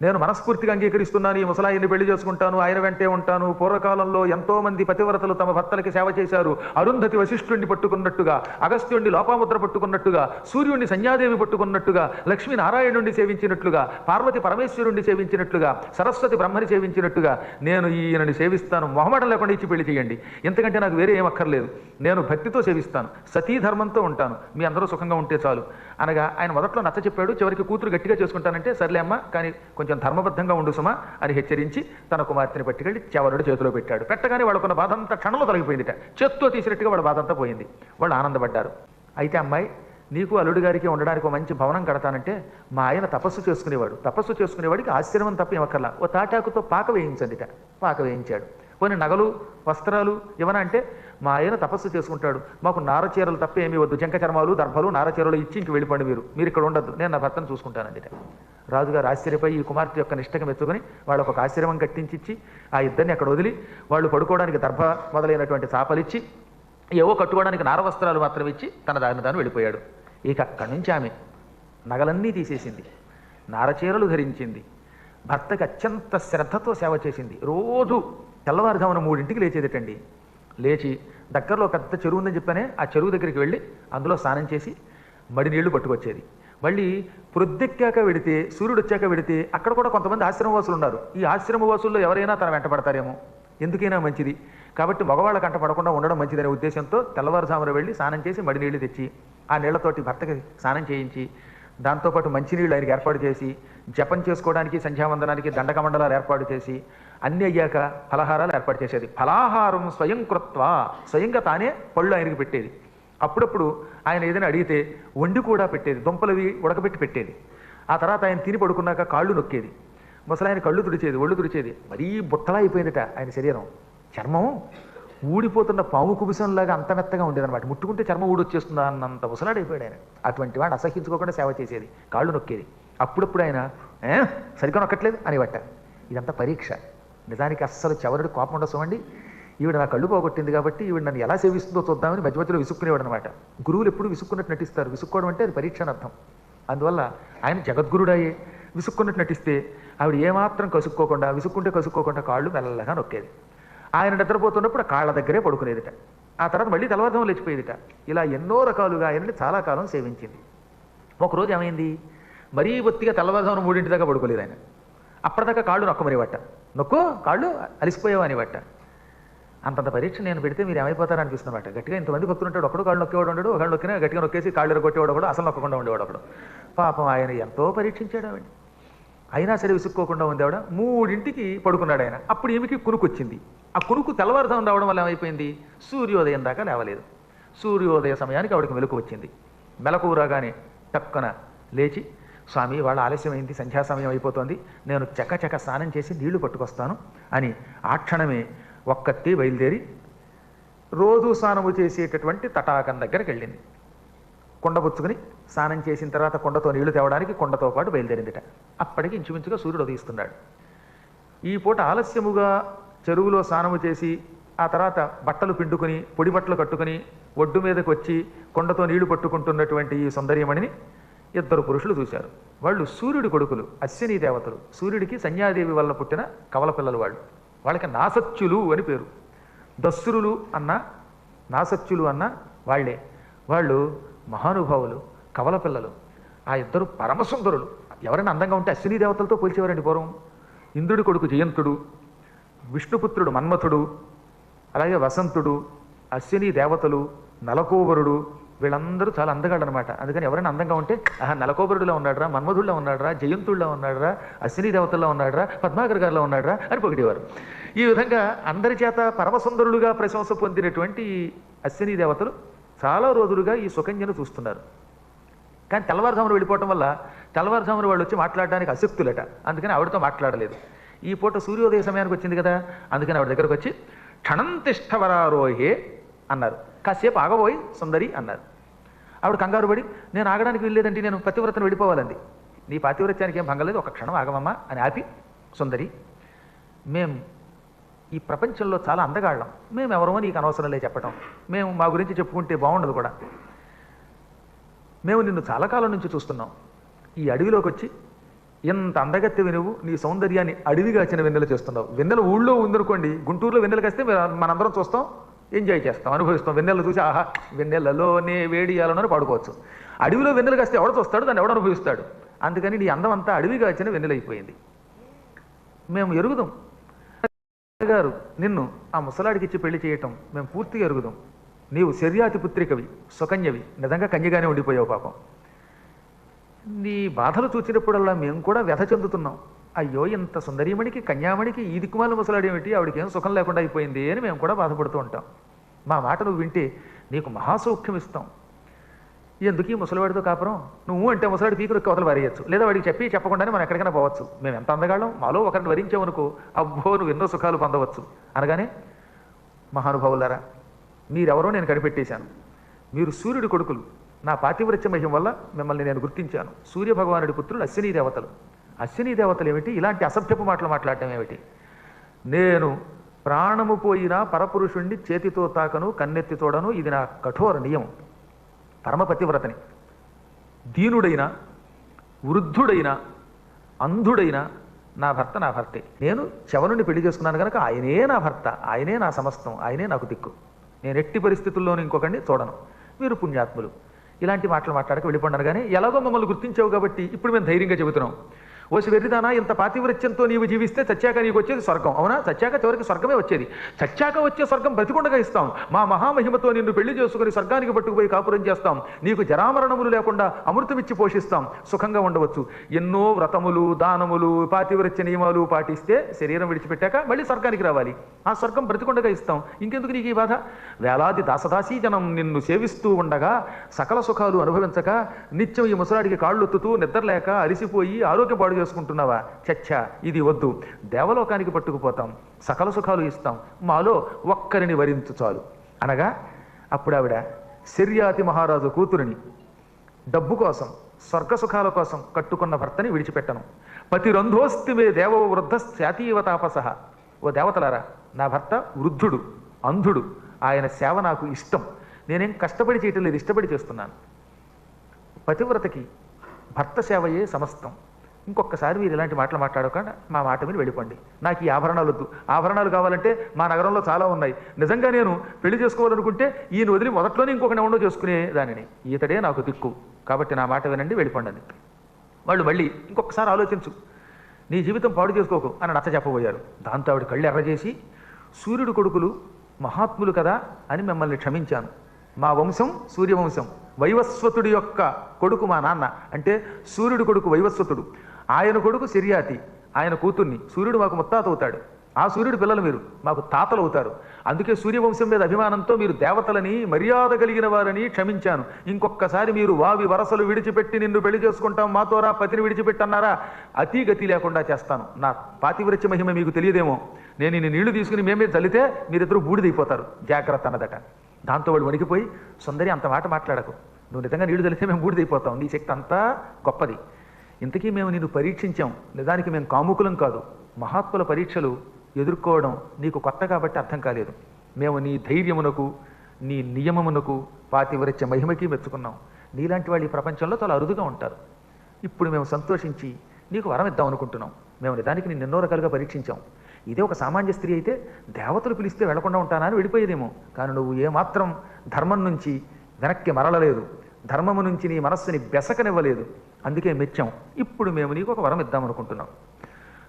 నేను మనస్ఫూర్తిగా అంగీకరిస్తున్నాను, ఈ ముసలాయిని పెళ్లి చేసుకుంటాను, ఆయన వెంటే ఉంటాను. పూర్వకాలంలో ఎంతో మంది పతివ్రతలు తమ భర్తలకి సేవ చేశారు. అరుంధతి వశిష్ఠుణ్ణి పట్టుకున్నట్టుగా, అగస్త్యుణ్ణి లోపాముద్ర పట్టుకున్నట్టుగా, సూర్యుణ్ణి సంధ్యాదేవి పట్టుకున్నట్టుగా, లక్ష్మీ నారాయణుణ్ణి సేవించినట్లుగా, పార్వతి పరమేశ్వరుణ్ణి సేవించినట్లుగా, సరస్వతి బ్రహ్మని సేవించినట్టుగా నేను ఈయనని సేవిస్తాను, మొహమాటం లేకుండా ఇచ్చి పెళ్లి చేయండి, ఎందుకంటే నాకు వేరే ఏం అక్కర్లేదు, నేను భక్తితో సేవిస్తాను, సతీధర్మంతో ఉంటాను, మీ అందరూ సుఖంగా ఉంటే చాలు అనగా ఆయన మొదట్లో నచ్చ చెప్పాడు. చివరికి కూతురు గట్టిగా చేసుకుంటానంటే సర్లే అమ్మ, కానీ కొంచెం ధర్మబద్ధంగా ఉండు సుమా అని హెచ్చరించి తన కుమార్తెని పట్టుకెళ్ళి చవరుడు చేతిలో పెట్టాడు. పెట్టగానే వాళ్ళకున్న బాధ అంతా క్షణంలో తొలగిపోయిందిట. చేత్తో తీసినట్టుగా వాళ్ళ బాధ అంతా పోయింది. వాళ్ళు ఆనందపడ్డారు. అయితే అమ్మాయి, నీకు అల్లుడి గారికి ఉండడానికి ఒక మంచి భవనం కడతానంటే, మా ఆయన తపస్సు చేసుకునేవాడు, తపస్సు చేసుకునేవాడికి ఆశ్రమం తప్ప ఏమక్కర్లా, ఓ తాటాకుతో పాక వేయించండిట. పాక వేయించాడు. కొన్ని నగలు వస్త్రాలు ఇవన అంటే, మా ఆయన తపస్సు చేసుకుంటాడు, మాకు నారచీరలు తప్ప ఏమీ వద్దు, జంక చర్మాలు దర్భలు నారచీరలు ఇచ్చి ఇంక వెళ్ళిపోండి, మీరు ఇక్కడ ఉండద్దు, నేను నా భర్తను చూసుకుంటానండిట. రాజుగారు ఆశ్చర్యపోయి ఈ కుమార్తె యొక్క నిష్టగా మెచ్చుకొని వాళ్ళకు ఒక ఆశ్రమం కట్టించిచ్చి ఆ ఇద్దరిని అక్కడ వదిలి వాళ్ళు పడుకోవడానికి దర్భ మొదలైనటువంటి చాపలిచ్చి ఏవో కట్టుకోవడానికి నారవస్త్రాలు మాత్రం ఇచ్చి తన దారిని తాను వెళ్ళిపోయాడు. ఇక అక్కడి నుంచి ఆమె నగలన్నీ తీసేసింది, నారచీరలు ధరించింది, భర్తకి అత్యంత శ్రద్ధతో సేవ చేసింది. రోజు తెల్లవారుజామున 3ంటికి లేచేదిటండి. లేచి దగ్గరలో పెద్ద చెరువు ఉందని చెప్పానే, ఆ చెరువు దగ్గరికి వెళ్ళి అందులో స్నానం చేసి మడి నీళ్లు పట్టుకొచ్చేది. మళ్ళీ ప్రొద్దెక్కాక వెడితే, సూర్యుడు వచ్చాక వెడితే అక్కడ కూడా కొంతమంది ఆశ్రమవాసులు ఉన్నారు. ఈ ఆశ్రమవాసుల్లో ఎవరైనా తన వెంట పడతారేమో, ఎందుకైనా మంచిది కాబట్టి మగవాళ్ళ కంట పడకుండా ఉండడం మంచిదనే ఉద్దేశంతో తెల్లవారుజామున వెళ్ళి స్నానం చేసి మడి నీళ్లు తెచ్చి ఆ నీళ్లతోటి భర్తకి స్నానం చేయించి, దాంతోపాటు మంచినీళ్ళు ఆయనకి ఏర్పాటు చేసి, జపం చేసుకోవడానికి సంధ్యావందనానికి దండకమండలాలు ఏర్పాటు చేసి, అన్నీ అయ్యాక ఫలహారాలు ఏర్పాటు చేసేది. ఫలాహారం స్వయం కృత్వా, స్వయంగా తానే పళ్ళు ఆయనకి పెట్టేది. అప్పుడప్పుడు ఆయన ఏదైనా అడిగితే వండి కూడా పెట్టేది, దుంపలవి ఉడకబెట్టి పెట్టేది. ఆ తర్వాత ఆయన తిని పడుకున్నాక కాళ్ళు నొక్కేది. ముసలాయన కళ్ళు తుడిచేది, ఒళ్ళు తుడిచేది. మరీ బుట్టలా అయిపోయిందట ఆయన శరీరం. చర్మం ఊడిపోతున్న పాము కుబుసంలాగా అంత మెత్తగా ఉండేదన్నమాట. ముట్టుకుంటే చర్మం ఊడొచ్చేస్తుందా అన్నంత ముసలాడైపోయాడు ఆయన. అటువంటి వాడిని అసహించుకోకుండా సేవ చేసేది, కాళ్ళు నొక్కేది. అప్పుడప్పుడు ఆయన సరిగ్గా నొక్కట్లేదు అనేవట. ఇదంతా పరీక్ష. నిజానికి అస్సలు చెవరుడు కోపం ఉండసమండి. ఈవిడ నా కళ్ళు పోగొట్టింది కాబట్టి ఈవిడ నన్ను ఎలా సేవిస్తుందో చూద్దామని మధ్య మధ్యలో విసుక్కునేవాడు అనమాట. గురువులు ఎప్పుడు విసుక్కున్నట్టు నటిస్తారు. విసుక్కోవడం అంటే అది పరీక్ష అని అర్థం. అందువల్ల ఆయన జగద్గురుడాయే విసుక్కున్నట్టు నటిస్తే ఆవిడ ఏమాత్రం కసుక్కోకుండా, విసుక్కుంటే కసుక్కోకుండా కాళ్ళు మెల్లగా నొక్కేది. ఆయన నిద్రపోతున్నప్పుడు ఆ కాళ్ళ దగ్గరే పడుకునేదిట. ఆ తర్వాత మళ్ళీ తెల్లవారుజామున లేచిపోయేదిట. ఇలా ఎన్నో రకాలుగా ఆయనని చాలా కాలం సేవించింది. ఒకరోజు ఏమైంది, మరీ బొత్తిగా తెల్లవారుజామున 3 దాకా పడుకోలేదు ఆయన. అప్పటిదాకా కాళ్ళు నొక్కమనేవట. నొక్కు కాళ్ళు అలిసిపోయావు అనేవట. అంతంత పరీక్ష నేను పెడితే మీరు ఏమైపోతారని అనిపిస్తున్నమాట. గట్టిగా ఇంతమంది భక్తులు ఉంటాడు, ఒకడు కాళ్ళు నొక్కేవాడు ఉండడు, ఒకళ్ళు నొక్కినా గట్టిగా నొక్కేసి కాళ్ళు ఎరగొట్టేవాడు ఒకడు, అసలు నొక్కకుండా ఉండేవాడు ఒకడు. పాపం ఆయన ఎంతో పరీక్షించాడు ఆవిడ. అయినా సరే విసుక్కోకుండా ఉంది ఆవిడ. 3ంటికి పడుకున్నాడు ఆయన. అప్పుడు ఈమెకి కునుకు వచ్చింది. ఆ కునుకు తెల్లవారుజామున రావడం వల్ల ఏమైపోయింది, సూర్యోదయం దాకా లేవలేదు. సూర్యోదయ సమయానికి ఆవిడకి మెలకు వచ్చింది. మెలకు రాగానే టక్కున లేచి, స్వామి వాళ్ళ ఆలస్యమైంది, సంధ్యా సమయం అయిపోతుంది, నేను చకచక స్నానం చేసి నీళ్లు పట్టుకొస్తాను అని ఆ క్షణమే ఒక్కత్తి బయలుదేరి రోజు స్నానము చేసేటటువంటి తటాకం దగ్గరికి వెళ్ళింది. కొండ పుచ్చుకుని స్నానం చేసిన తర్వాత కొండతో నీళ్లు తేవడానికి కొండతో పాటు బయలుదేరిందిట. అప్పటికి ఇంచుమించుగా సూర్యుడు ఉదయిస్తున్నాడు. ఈ పూట ఆలస్యముగా చెరువులో స్నానము చేసి ఆ తర్వాత బట్టలు పిండుకుని పొడి బట్టలు కట్టుకుని ఒడ్డు మీదకి వచ్చి కొండతో నీళ్లు పట్టుకుంటున్నటువంటి ఈ సుందరీమణిని 2 పురుషులు చూశారు. వాళ్ళు సూర్యుడి కొడుకులు, అశ్విని దేవతలు. సూర్యుడికి సంధ్యాదేవి వల్ల పుట్టిన కవల పిల్లలు వాళ్ళు. వాళ్ళకి నాసత్యులు అని పేరు. దస్సురులు అన్న నాసత్యులు అన్న వాళ్ళే. వాళ్ళు మహానుభావులు, కవల పిల్లలు. ఆ 2 పరమసుందరులు. ఎవరైనా అందంగా ఉంటే అశ్విని దేవతలతో పోల్చేవారండి పూర్వం. ఇంద్రుడి కొడుకు జయంతుడు, విష్ణుపుత్రుడు మన్మథుడు, అలాగే వసంతుడు, అశ్విని దేవతలు, నలకోబరుడు, వీళ్ళందరూ చాలా అందగాడు అనమాట. అందుకని ఎవరైనా అందంగా ఉంటే నలకోబరుడులో ఉన్నాడరా, మన్మధుడిలో ఉన్నాడరా, జయంతుడిలో ఉన్నాడరా, అశ్విని దేవతల్లో ఉన్నాడరా, పద్మాకర్ గారిలో ఉన్నాడరా అని పొగిడేవారు. ఈ విధంగా అందరి చేత పరమసుందరులుగా ప్రశంస పొందినటువంటి అశ్విని దేవతలు చాలా రోజులుగా ఈ సుకన్యను చూస్తున్నారు. కానీ తెల్లవారుజామున వెళ్ళిపోవటం వల్ల తెల్లవారుజామున వాళ్ళు వచ్చి మాట్లాడడానికి అశక్తులట. అందుకని ఆవిడతో మాట్లాడలేదు. ఈ పూట సూర్యోదయ సమయానికి వచ్చింది కదా, అందుకని ఆవిడ దగ్గరకు వచ్చి క్షణం తిష్టవరారోహే అన్నారు. కాసేపు ఆగబోయి సుందరి అన్నారు. ఆవిడ కంగారు పడి, నేను ఆగడానికి వెళ్ళలేదంటే నేను పతివ్రతను వెళ్ళిపోవాలండి. నీ పాతివ్రత్యానికి ఏం భంగలేదు, ఒక క్షణం ఆగమమ్మా అని ఆపి, సుందరి మేము ఈ ప్రపంచంలో చాలా అందగాళ్ళం, మేము ఎవరో నీకు అనవసరం లే చెప్పటం, మేము మా గురించి చెప్పుకుంటే బాగుండదు కూడా. మేము నిన్ను చాలా కాలం నుంచి చూస్తున్నాం. ఈ అడవిలోకి వచ్చి ఎంత అందగత్తెవి నువ్వు, నీ సౌందర్యాన్ని అడవిగాచిన వెన్నెల చేస్తున్నావు. వెన్నెల ఊళ్ళో ఉందనుకోండి, గుంటూరులో వెన్నెల కాస్తే మనందరం చూస్తాం, ఎంజాయ్ చేస్తాం, అనుభవిస్తాం. వెన్నెల చూసి ఆహా వెన్నెలలోనే వేడియాలని పాడుకోవచ్చు. అడవిలో వెన్నెల కాస్తే ఎవడు చూస్తాడు, దాన్ని ఎవడు అనుభవిస్తాడు. అందుకని నీ అందం అంతా అడవిగాచిన వెన్నెలైపోయింది. మేము ఎరుగుదాం గారు నిన్ను ఆ ముసలాడికి ఇచ్చి పెళ్లి చేయటం మేము పూర్తిగా ఎరుగుదాం. నీవు శర్యాతి పుత్రికవి, సుకన్యవి, నిజంగా కన్యగానే ఉండిపోయావు పాపం. నీ బాధలు చూచినప్పుడల్లా మేము కూడా వ్యధ చెందుతున్నాం. అయ్యో ఇంత సుందరీమణికి, కన్యామణికి ఈ దిక్కుమాల ముసలాడేమిటి, ఆవిడకి ఏం సుఖం లేకుండా అయిపోయింది అని మేము కూడా బాధపడుతూ ఉంటాం. మా మాట నువ్వు వింటే నీకు మహాసౌఖ్యం ఇస్తాం. ఎందుకు ఈ ముసలివాడితో కాపురం, నువ్వు అంటే ముసలాడి పీకులు కోతలు వారేయచ్చు, లేదా వాడికి చెప్పి చెప్పకుండానే మనం ఎక్కడికైనా పోవచ్చు. మేము ఎంత అందగాళ్ళం, మాలో ఒకరిని వరించామనుకో అబ్బో నువ్వు ఎన్నో సుఖాలు పొందవచ్చు అనగానే, మహానుభావులారా మీరెవరో నేను కనిపెట్టేశాను. మీరు సూర్యుడి కొడుకులు. నా పాతివ్రత్య మహిమ వల్ల మిమ్మల్ని నేను గుర్తించాను. సూర్యభగవానుడి పుత్రులు అశ్విని దేవతలు. అశ్విని దేవతలు ఏమిటి, ఇలాంటి అసభ్యపు మాటలు మాట్లాడటం ఏమిటి? నేను ప్రాణము పోయినా పరపురుషుణ్ణి చేతితో తాకను, కన్నెత్తి తోడను, ఇది నా కఠోర నియమం. పరమపతివ్రతని. దీనుడైనా, వృద్ధుడైనా, అంధుడైనా, నా భర్త నా భర్తే. నేను శవనుని పెళ్లి చేసుకున్నాను కనుక ఆయనే నా భర్త, ఆయనే నా సమస్తం, ఆయనే నాకు దిక్కు. నేను ఎట్టి పరిస్థితుల్లోనూ ఇంకొకరిని చూడను. మీరు పుణ్యాత్ములు. ఇలాంటి మాటలు మాట్లాడక వెళ్ళిపోండాను. కానీ ఎలాగో మమ్మల్ని గుర్తించావు కాబట్టి ఇప్పుడు మేము ధైర్యంగా చెబుతున్నాం. ఓసి వెర్రిదానా, ఇంత పాతివ్రత్యంతో నీవు జీవిస్తే చచ్చాక నీకు వచ్చేది స్వర్గం. అవునా? చచ్చాక చివరికి స్వర్గమే వచ్చేది. చచ్చాక వచ్చే స్వర్గం బ్రతికొండగా ఇస్తాం. మా మహామహిమతో నిన్ను పెళ్లి చేసుకుని స్వర్గానికి పట్టుకుపోయి కాపురం చేస్తాం. నీకు జరామరణములు లేకుండా అమృతమిచ్చి పోషిస్తాం. సుఖంగా ఉండవచ్చు. ఎన్నో వ్రతములు, దానములు, పాతివ్రత్య నియమాలు పాటిస్తే శరీరం విడిచిపెట్టాక మళ్ళీ స్వర్గానికి రావాలి. ఆ స్వర్గం బ్రతికొండగా ఇస్తాం. ఇంకెందుకు నీకు ఈ బాధ? వేలాది దాసదాసీ జనం నిన్ను సేవిస్తూ ఉండగా సకల సుఖాలు అనుభవించక నిత్యం ఈ ముసలాడికి కాళ్ళొత్తుతూ నిద్రలేక అలిసిపోయి ఆరోగ్యం పాడు చేసుకుంటున్నావా? చచ్చా, ఇది వద్దు. దేవలోకానికి పట్టుకుపోతాం, సకల సుఖాలు ఇస్తాం, మాలో ఒక్కరిని వరించు చాలు అనగా అప్పుడు ఆవిడ శర్యాతి మహారాజు కూతురిని డబ్బు కోసం, స్వర్గ సుఖాల కోసం కట్టుకున్న భర్తని విడిచిపెట్టను. పతిరంధోస్తి మే దేవ వృద్ధ శాతీవ తాపసః. ఓ దేవతలారా, నా భర్త వృద్ధుడు, అంధుడు. ఆయన సేవ నాకు ఇష్టం. నేనేం కష్టపడి చేయటం లేదు, ఇష్టపడి చేస్తున్నాను. పతివ్రతకి భర్త సేవయే సమస్తం. ఇంకొకసారి మీరు ఇలాంటి మాటలు మాట్లాడకుండా మా మాట మీద వెళ్ళిపోండి. నాకు ఈ ఆభరణాలు వద్దు. ఆభరణాలు కావాలంటే మా నగరంలో చాలా ఉన్నాయి. నిజంగా నేను పెళ్లి చేసుకోవాలనుకుంటే ఈయన వదిలి మొదట్లోనే ఇంకొకటి ఎవడో చేసుకునే దానిని. ఈతడే నాకు దిక్కు. కాబట్టి నా మాట వినండి, వెళ్ళిపోండి. వాళ్ళు మళ్ళీ ఇంకొకసారి ఆలోచించు, నీ జీవితం పాడు చేసుకోకు అని నచ్చ చెప్పబోయారు. దాంతో ఆవిడ కళ్ళు ఎర్రజేసి, సూర్యుడు కొడుకులు మహాత్ములు కదా అని మిమ్మల్ని క్షమించాను. మా వంశం సూర్యవంశం. వైవస్వతుడి యొక్క కొడుకు మా నాన్న, అంటే సూర్యుడు కొడుకు వైవస్వతుడు. ఆయన కొడుకు శర్యాతి, ఆయన కూతుర్ని. సూర్యుడు మాకు ముత్తాత అవుతాడు. ఆ సూర్యుడు పిల్లలు మీరు మాకు తాతలు అవుతారు. అందుకే సూర్యవంశం మీద అభిమానంతో మీరు దేవతలని, మర్యాద కలిగిన వారని క్షమించాను. ఇంకొకసారి మీరు వావి వరసలు విడిచిపెట్టి నిన్ను పెళ్లి చేసుకుంటాం, మాతోరా పతిని విడిచిపెట్టన్నారా, అతి గతి లేకుండా చేస్తాను. నా పాతివ్రత్య మహిమ మీకు తెలియదేమో. నేను ఈ నీళ్లు తీసుకుని మేమే చల్లితే మీరిద్దరూ బూడిదైపోతారు, జాగ్రత్త అన్నదట. దాంతో వాళ్ళు వణికిపోయి, సుందరి అంత మాట మాట్లాడకు, నువ్వు నిజంగా నీళ్లు తెలిస్తే మేము బూడిదైపోతాం, నీ శక్తి అంతా గొప్పది. ఇంతకీ మేము నిన్ను పరీక్షించాం, నిజానికి మేము కాముకులం కాదు. మహాత్ముల పరీక్షలు ఎదుర్కోవడం నీకు కొత్త కాబట్టి అర్థం కాలేదు. మేము నీ ధైర్యమునకు, నీ నియమమునకు, పాతివ్రత్య మహిమకి మెచ్చుకున్నాం. నీలాంటి వాళ్ళు ఈ ప్రపంచంలో చాలా అరుదుగా ఉంటారు. ఇప్పుడు మేము సంతోషించి నీకు వరం ఇద్దాం అనుకుంటున్నాం. మేము నిజానికి నిన్ను ఎన్నో రకాలుగా పరీక్షించాం. ఇదే ఒక సామాన్య స్త్రీ అయితే దేవతలు పిలిస్తే వెళ్లకుండా ఉంటానా అని వెళ్ళిపోయేదేమో. కానీ నువ్వు ఏమాత్రం ధర్మం నుంచి వెనక్కి మరలలేదు, ధర్మము నుంచి నీ మనస్సుని బెసకనివ్వలేదు. అందుకే మెచ్చాం. ఇప్పుడు మేము నీకు ఒక వరం ఇద్దాం అనుకుంటున్నాం.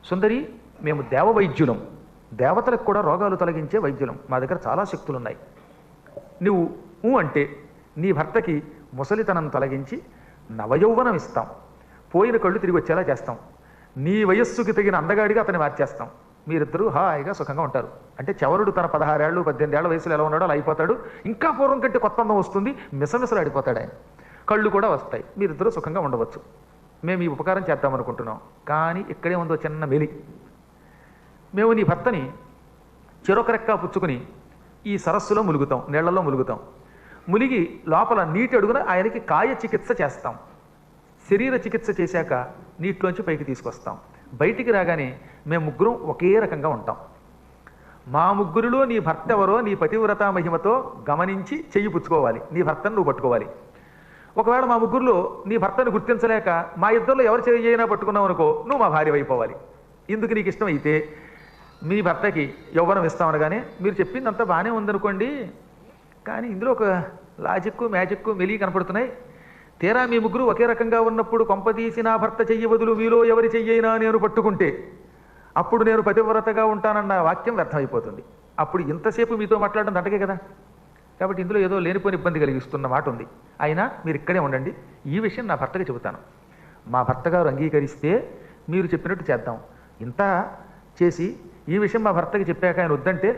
సుందరి, మేము దేవ వైద్యులం, దేవతలకు కూడా రోగాలు తొలగించే వైద్యులం. మా దగ్గర చాలా శక్తులు ఉన్నాయి. నువ్వు అంటే నీ భర్తకి ముసలితనం తొలగించి నవయౌవనం ఇస్తాం, పోయిన కళ్ళు తిరిగి వచ్చేలా చేస్తాం, నీ వయస్సుకి తగిన అందగాడిగా అతన్ని మార్చేస్తాం. మీరిద్దరూ హాయిగా సుఖంగా ఉంటారు. అంటే చవరుడు తన 16 ఏళ్ళు 18 ఏళ్ల వయసులో ఎలా ఉన్నాడో అలా అయిపోతాడు. ఇంకా పూర్వం కంటే కొత్త అందం వస్తుంది, మిసమిసలు ఆడిపోతాడు ఆయన. కళ్ళు కూడా వస్తాయి, మీరిద్దరూ సుఖంగా ఉండవచ్చు. మేము ఈ ఉపకారం చేద్దామనుకుంటున్నాం. కానీ ఇక్కడే ఉందో చిన్న మెలి. మేము నీ భర్తని చెరొక రెక్క పుచ్చుకుని ఈ సరస్సులో ములుగుతాం, నీళ్లలో ములుగుతాం. ములిగి లోపల నీటి అడుగున ఆయనకి కాయ చికిత్స చేస్తాం. శరీర చికిత్స చేశాక నీటిలోంచి పైకి తీసుకొస్తాం. బయటికి రాగానే మేము ముగ్గురం ఒకే రకంగా ఉంటాం. మా ముగ్గురిలో నీ భర్త ఎవరో నీ పతివ్రత మహిమతో గమనించి చెయ్యి పుచ్చుకోవాలి. నీ భర్తను నువ్వు పట్టుకోవాలి. ఒకవేళ మా ముగ్గురులో నీ భర్తను గుర్తించలేక మా ఇద్దరిలో ఎవరు చేయైనా పట్టుకున్నావు అనుకో, నువ్వు మా భార్య అయిపోవాలి. ఇందుకు నీకు ఇష్టం అయితే మీ భర్తకి యవ్వనం ఇస్తామనగానే మీరు చెప్పిందంతా బాగానే ఉందనుకోండి, కానీ ఇందులో ఒక లాజిక్కు మ్యాజిక్కు మెలి కనపడుతున్నాయి. తీరా మీ ముగ్గురు ఒకే రకంగా ఉన్నప్పుడు కొంపదీసి నా భర్త చెయ్యి బదులు మీలో ఎవరి చెయ్యైనా నేను పట్టుకుంటే అప్పుడు నేను పతివ్రతగా ఉంటానన్న వాక్యం వ్యర్థమైపోతుంది. అప్పుడు ఇంతసేపు మీతో మాట్లాడడం దండగే కదా. కాబట్టి ఇందులో ఏదో లేనిపోని ఇబ్బంది కలిగిస్తున్న మాట ఉంది. అయినా మీరు ఇక్కడే ఉండండి. ఈ విషయం నా భర్తకి చెబుతాను. మా భర్త గారు అంగీకరిస్తే మీరు చెప్పినట్టు చేద్దాం. ఇంత చేసి ఈ విషయం మా భర్తకి చెప్పాక ఆయన వద్దంటే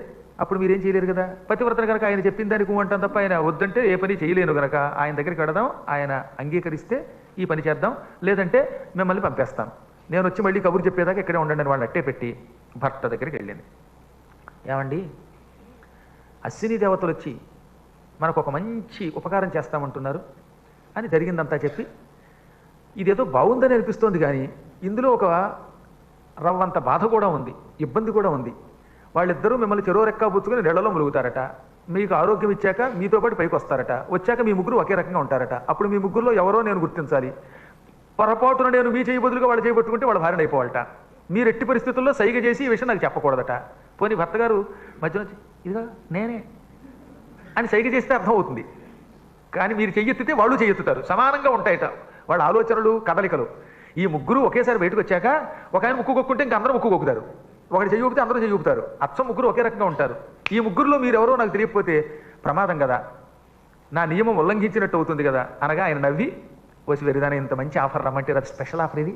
అప్పుడు మీరేం చేయలేరు కదా. పతివ్రతను కనుక ఆయన చెప్పిన దానికి అంటాం తప్ప ఆయన వద్దంటే ఏ పని చేయలేను కనుక ఆయన దగ్గరికి వెడదాం. ఆయన అంగీకరిస్తే ఈ పని చేద్దాం, లేదంటే మిమ్మల్ని పంపేస్తాను. నేను వచ్చి మళ్ళీ కబురు చెప్పేదాకా ఇక్కడే ఉండండి అని వాళ్ళు అట్టే పెట్టి భర్త దగ్గరికి వెళ్ళింది. ఏమండి, అశ్విని దేవతలు వచ్చి మనకు ఒక మంచి ఉపకారం చేస్తామంటున్నారు అని జరిగిందంతా చెప్పి, ఇదేదో బాగుందని అనిపిస్తోంది, కానీ ఇందులో ఒక రవ్వంత బాధ కూడా ఉంది, ఇబ్బంది కూడా ఉంది. వాళ్ళిద్దరూ మిమ్మల్ని చెరో రెక్కా పుచ్చుకొని నీళ్లలో ములుగుతారట. మీకు ఆరోగ్యం ఇచ్చాక మీతో పాటు పైకి వస్తారట. వచ్చాక మీ ముగ్గురు ఒకే రకంగా ఉంటారట. అప్పుడు మీ ముగ్గురులో ఎవరో నేను గుర్తించాలి. పొరపాటున నేను మీ చేయి బదులుగా వాళ్ళు చేయబట్టుకుంటే వాళ్ళ భార్యను అయిపోవాలట. మీరు ఎట్టి పరిస్థితుల్లో సైగ చేసి ఈ విషయం నాకు చెప్పకూడదట. పోనీ భర్త గారు మధ్యలో వచ్చి ఇదిగా నేనే అని సైగ చేస్తే అర్థం అవుతుంది. కానీ మీరు చెయ్యెత్తితే వాళ్ళు చెయ్యెత్తుతారు. సమానంగా ఉంటాయట వాళ్ళ ఆలోచనలు, కదలికలు. ఈ ముగ్గురు ఒకేసారి బయటకు వచ్చాక ఒక ఆయన ముక్కు కొక్కుంటే ఇంక అందరూ ముక్కు కొక్కుతారు, ఒకటి చెయ్యి ఊపితే అందరూ చెయ్యి ఊపుతారు. అచ్చం ముగ్గురు ఒకే రకంగా ఉంటారు. ఈ ముగ్గురులో మీరెవరో నాకు తెలియకపోతే ప్రమాదం కదా, నా నియమం ఉల్లంఘించినట్టు అవుతుంది కదా అనగా ఆయన నవ్వి వచ్చి వెరిదానే ఇంత మంచి ఆఫర్ రమ్మంటే అది స్పెషల్ ఆఫర్ ఇది.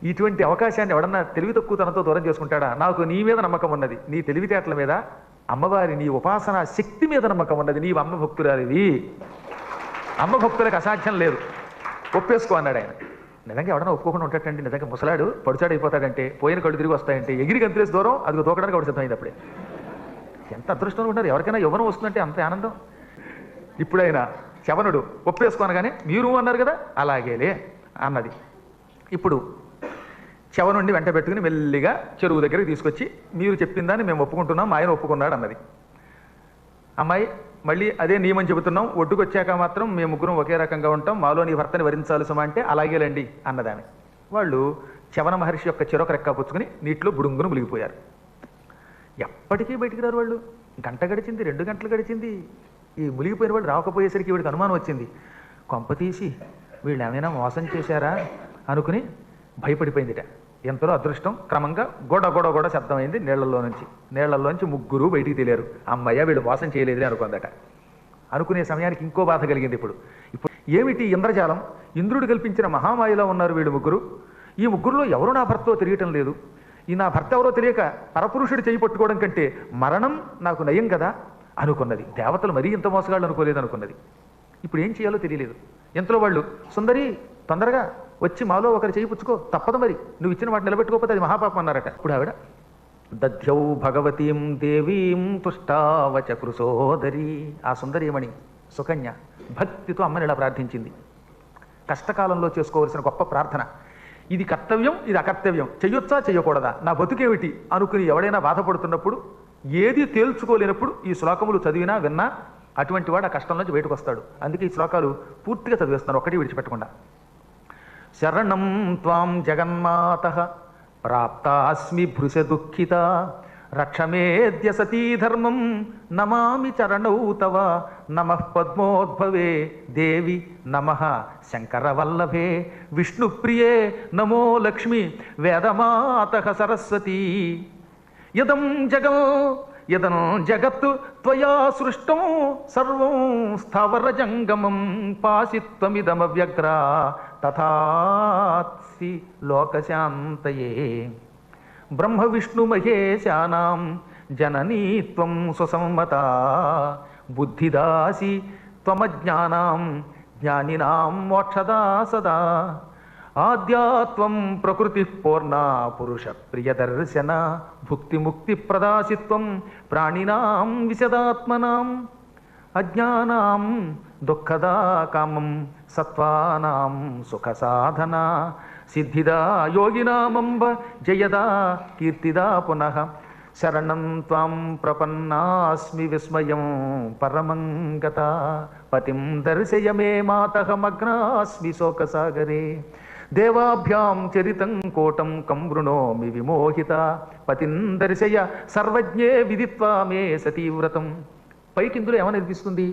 ఇటువంటి అవకాశాన్ని ఎవడన్నా తెలివి తక్కువ తనతో దూరం చేసుకుంటాడా? నాకు నీ మీద నమ్మకం ఉన్నది, నీ తెలివితేటల మీద, అమ్మవారి నీ ఉపాసనా శక్తి మీద నమ్మకం ఉన్నది. నీవు అమ్మ భక్తురాలివి, అమ్మ భక్తులకు అసాధ్యం లేదు, ఒప్పేసుకో అన్నాడు ఆయన. నిజంగా ఎవడన్నా ఒప్పుకోకుండా ఉంటాడండి? నిజంగా ముసలాడు పడుచాడు అయిపోతాడంటే, పోయిన కళ్ళు తిరిగి వస్తాయంటే, ఎగిరి గంతులేసి దూరం అది దూకడానికి ఒకటి సిద్ధమైంది. అప్పుడే ఎంత అదృష్టంగా ఉంటారు. ఎవరికైనా యవ్వనం వస్తుందంటే అంత ఆనందం. ఇప్పుడైనా శవనుడు ఒప్పేసుకోనగానే మీరు అన్నారు కదా అలాగేలే అన్నది. ఇప్పుడు శవనుడిని వెంట పెట్టుకుని మెల్లిగా చెరువు దగ్గరికి తీసుకొచ్చి మీరు చెప్పిందాన్ని మేము ఒప్పుకుంటున్నాం, ఆయన ఒప్పుకున్నాడు అన్నది. అమ్మాయి మళ్ళీ అదే నియమం చెబుతున్నాం, ఒడ్డుకు వచ్చాక మాత్రం మేము ముగ్గురం ఒకే రకంగా ఉంటాం, మాలో నీ భర్తని వరించాలి సుమా అంటే అలాగేలండి అన్నదామె. వాళ్ళు శవన మహర్షి యొక్క చెరొక రెక్క పుచ్చుకుని నీటిలో బుడుంగును మునిగిపోయారు. ఎప్పటికీ బయటికి రారు వాళ్ళు. గంట గడిచింది, 2 గంటలు గడిచింది. ఈ మునిగిపోయిన వాళ్ళు రాకపోయేసరికి వీడికి అనుమానం వచ్చింది. కొంప తీసి వీళ్ళు ఏమైనా మోసం చేశారా అనుకుని భయపడిపోయిందిట. ఎంతలో అదృష్టం, క్రమంగా గొడ గొడ గొడ శబ్దమైంది నీళ్లలోంచి ముగ్గురు బయటికి తెలియారు. అమ్మయ్య వీళ్ళు మోసం చేయలేదని అనుకుందట. అనుకునే సమయానికి ఇంకో బాధ కలిగింది. ఇప్పుడు ఏమిటి ఇంద్రజాలం? ఇంద్రుడు కల్పించిన మహామాయలో ఉన్నారు వీళ్ళు ముగ్గురు. ఈ ముగ్గురులో ఎవరు నా భర్తో తెలియటం లేదు. ఈ నా భర్త ఎవరో తెలియక పరపురుషుడు చేయి పట్టుకోవడం కంటే మరణం నాకు నయం కదా అనుకున్నది. దేవతలు మరీ ఇంత మోసగాళ్ళు అనుకోలేదు అనుకున్నది. ఇప్పుడు ఏం చేయాలో తెలియలేదు. ఎంతలో వాళ్ళు సుందరి తొందరగా వచ్చి మాలో ఒకరు చేయి పుచ్చుకో, తప్పదు మరి, నువ్వు ఇచ్చిన వాటిని నిలబెట్టుకోకపోతే అది మహాపాపం అన్నారట. ఇప్పుడు ఆవిడ దధ్యౌ భగవతీం దేవీం తుష్టావచ కృసోదరి, ఆ సుందరీమణి సుకన్య భక్తితో అమ్మని ఇలా ప్రార్థించింది. కష్టకాలంలో చేసుకోవలసిన గొప్ప ప్రార్థన. ఇది కర్తవ్యం, ఇది అకర్తవ్యం, చెయ్యొచ్చా చెయ్యకూడదా, నా బతుకేమిటి అనుకుని ఎవడైనా బాధపడుతున్నప్పుడు, ఏది తేల్చుకోలేనప్పుడు ఈ శ్లోకములు చదివినా విన్నా అటువంటి వాడు ఆ కష్టం నుంచి బయటకు వస్తాడు. అందుకే ఈ శ్లోకాలు పూర్తిగా చదివేస్తున్నారు, ఒకటి విడిచిపెట్టకుండా. శరణం త్వాం జగన్మాతః ప్రాప్తాస్మి భృశ దుఃఖిత రక్షమేద్య సతీధర్మం నమామి చరణౌ తవ నమః పద్మోద్భవే దేవి నమః శంకరవల్లభే విష్ణుప్రియే నమో లక్ష్మి వేదమాతః సరస్వతీ యదం జగత్ త్వయా సృష్టం సర్వం స్థావరజంగమం పాసిత్వమిదమవ్యగ్ర తథాసి లోకశాంతయే బ్రహ్మ విష్ణు మహేశానాం జననీ త్వం సుసమ్మత బుద్ధిదాసి త్వమజ్ఞానాం జ్ఞానినాం మోక్షదా సదా ఆద్యాత్వం ప్రకృతి పూర్ణ పురుష ప్రియదర్శన భుక్తి ముక్తి ప్రదాసిత్వం ప్రాణినాం విశదాత్మనాం అజ్ఞానాం దుఃఖదా కామం సత్వానాం సుఖ సాధన సిద్ధిదా యోగినామంబ జయదా కీర్తిదా పునః శరణం త్వాం ప్రపన్నాస్మి విస్మయం పరమంగత పతిం దర్శయ మే మాతః మగ్నాస్మి శోకసాగరే దేవాభ్యాం చరితం కోటం కం వృణోమి విమోహిత పతిం దర్శయ సర్వజ్ఞే విదిత్వా మే సతీవ్రతం. పైకి ఇందులో ఏమని అనిపిస్తుంది?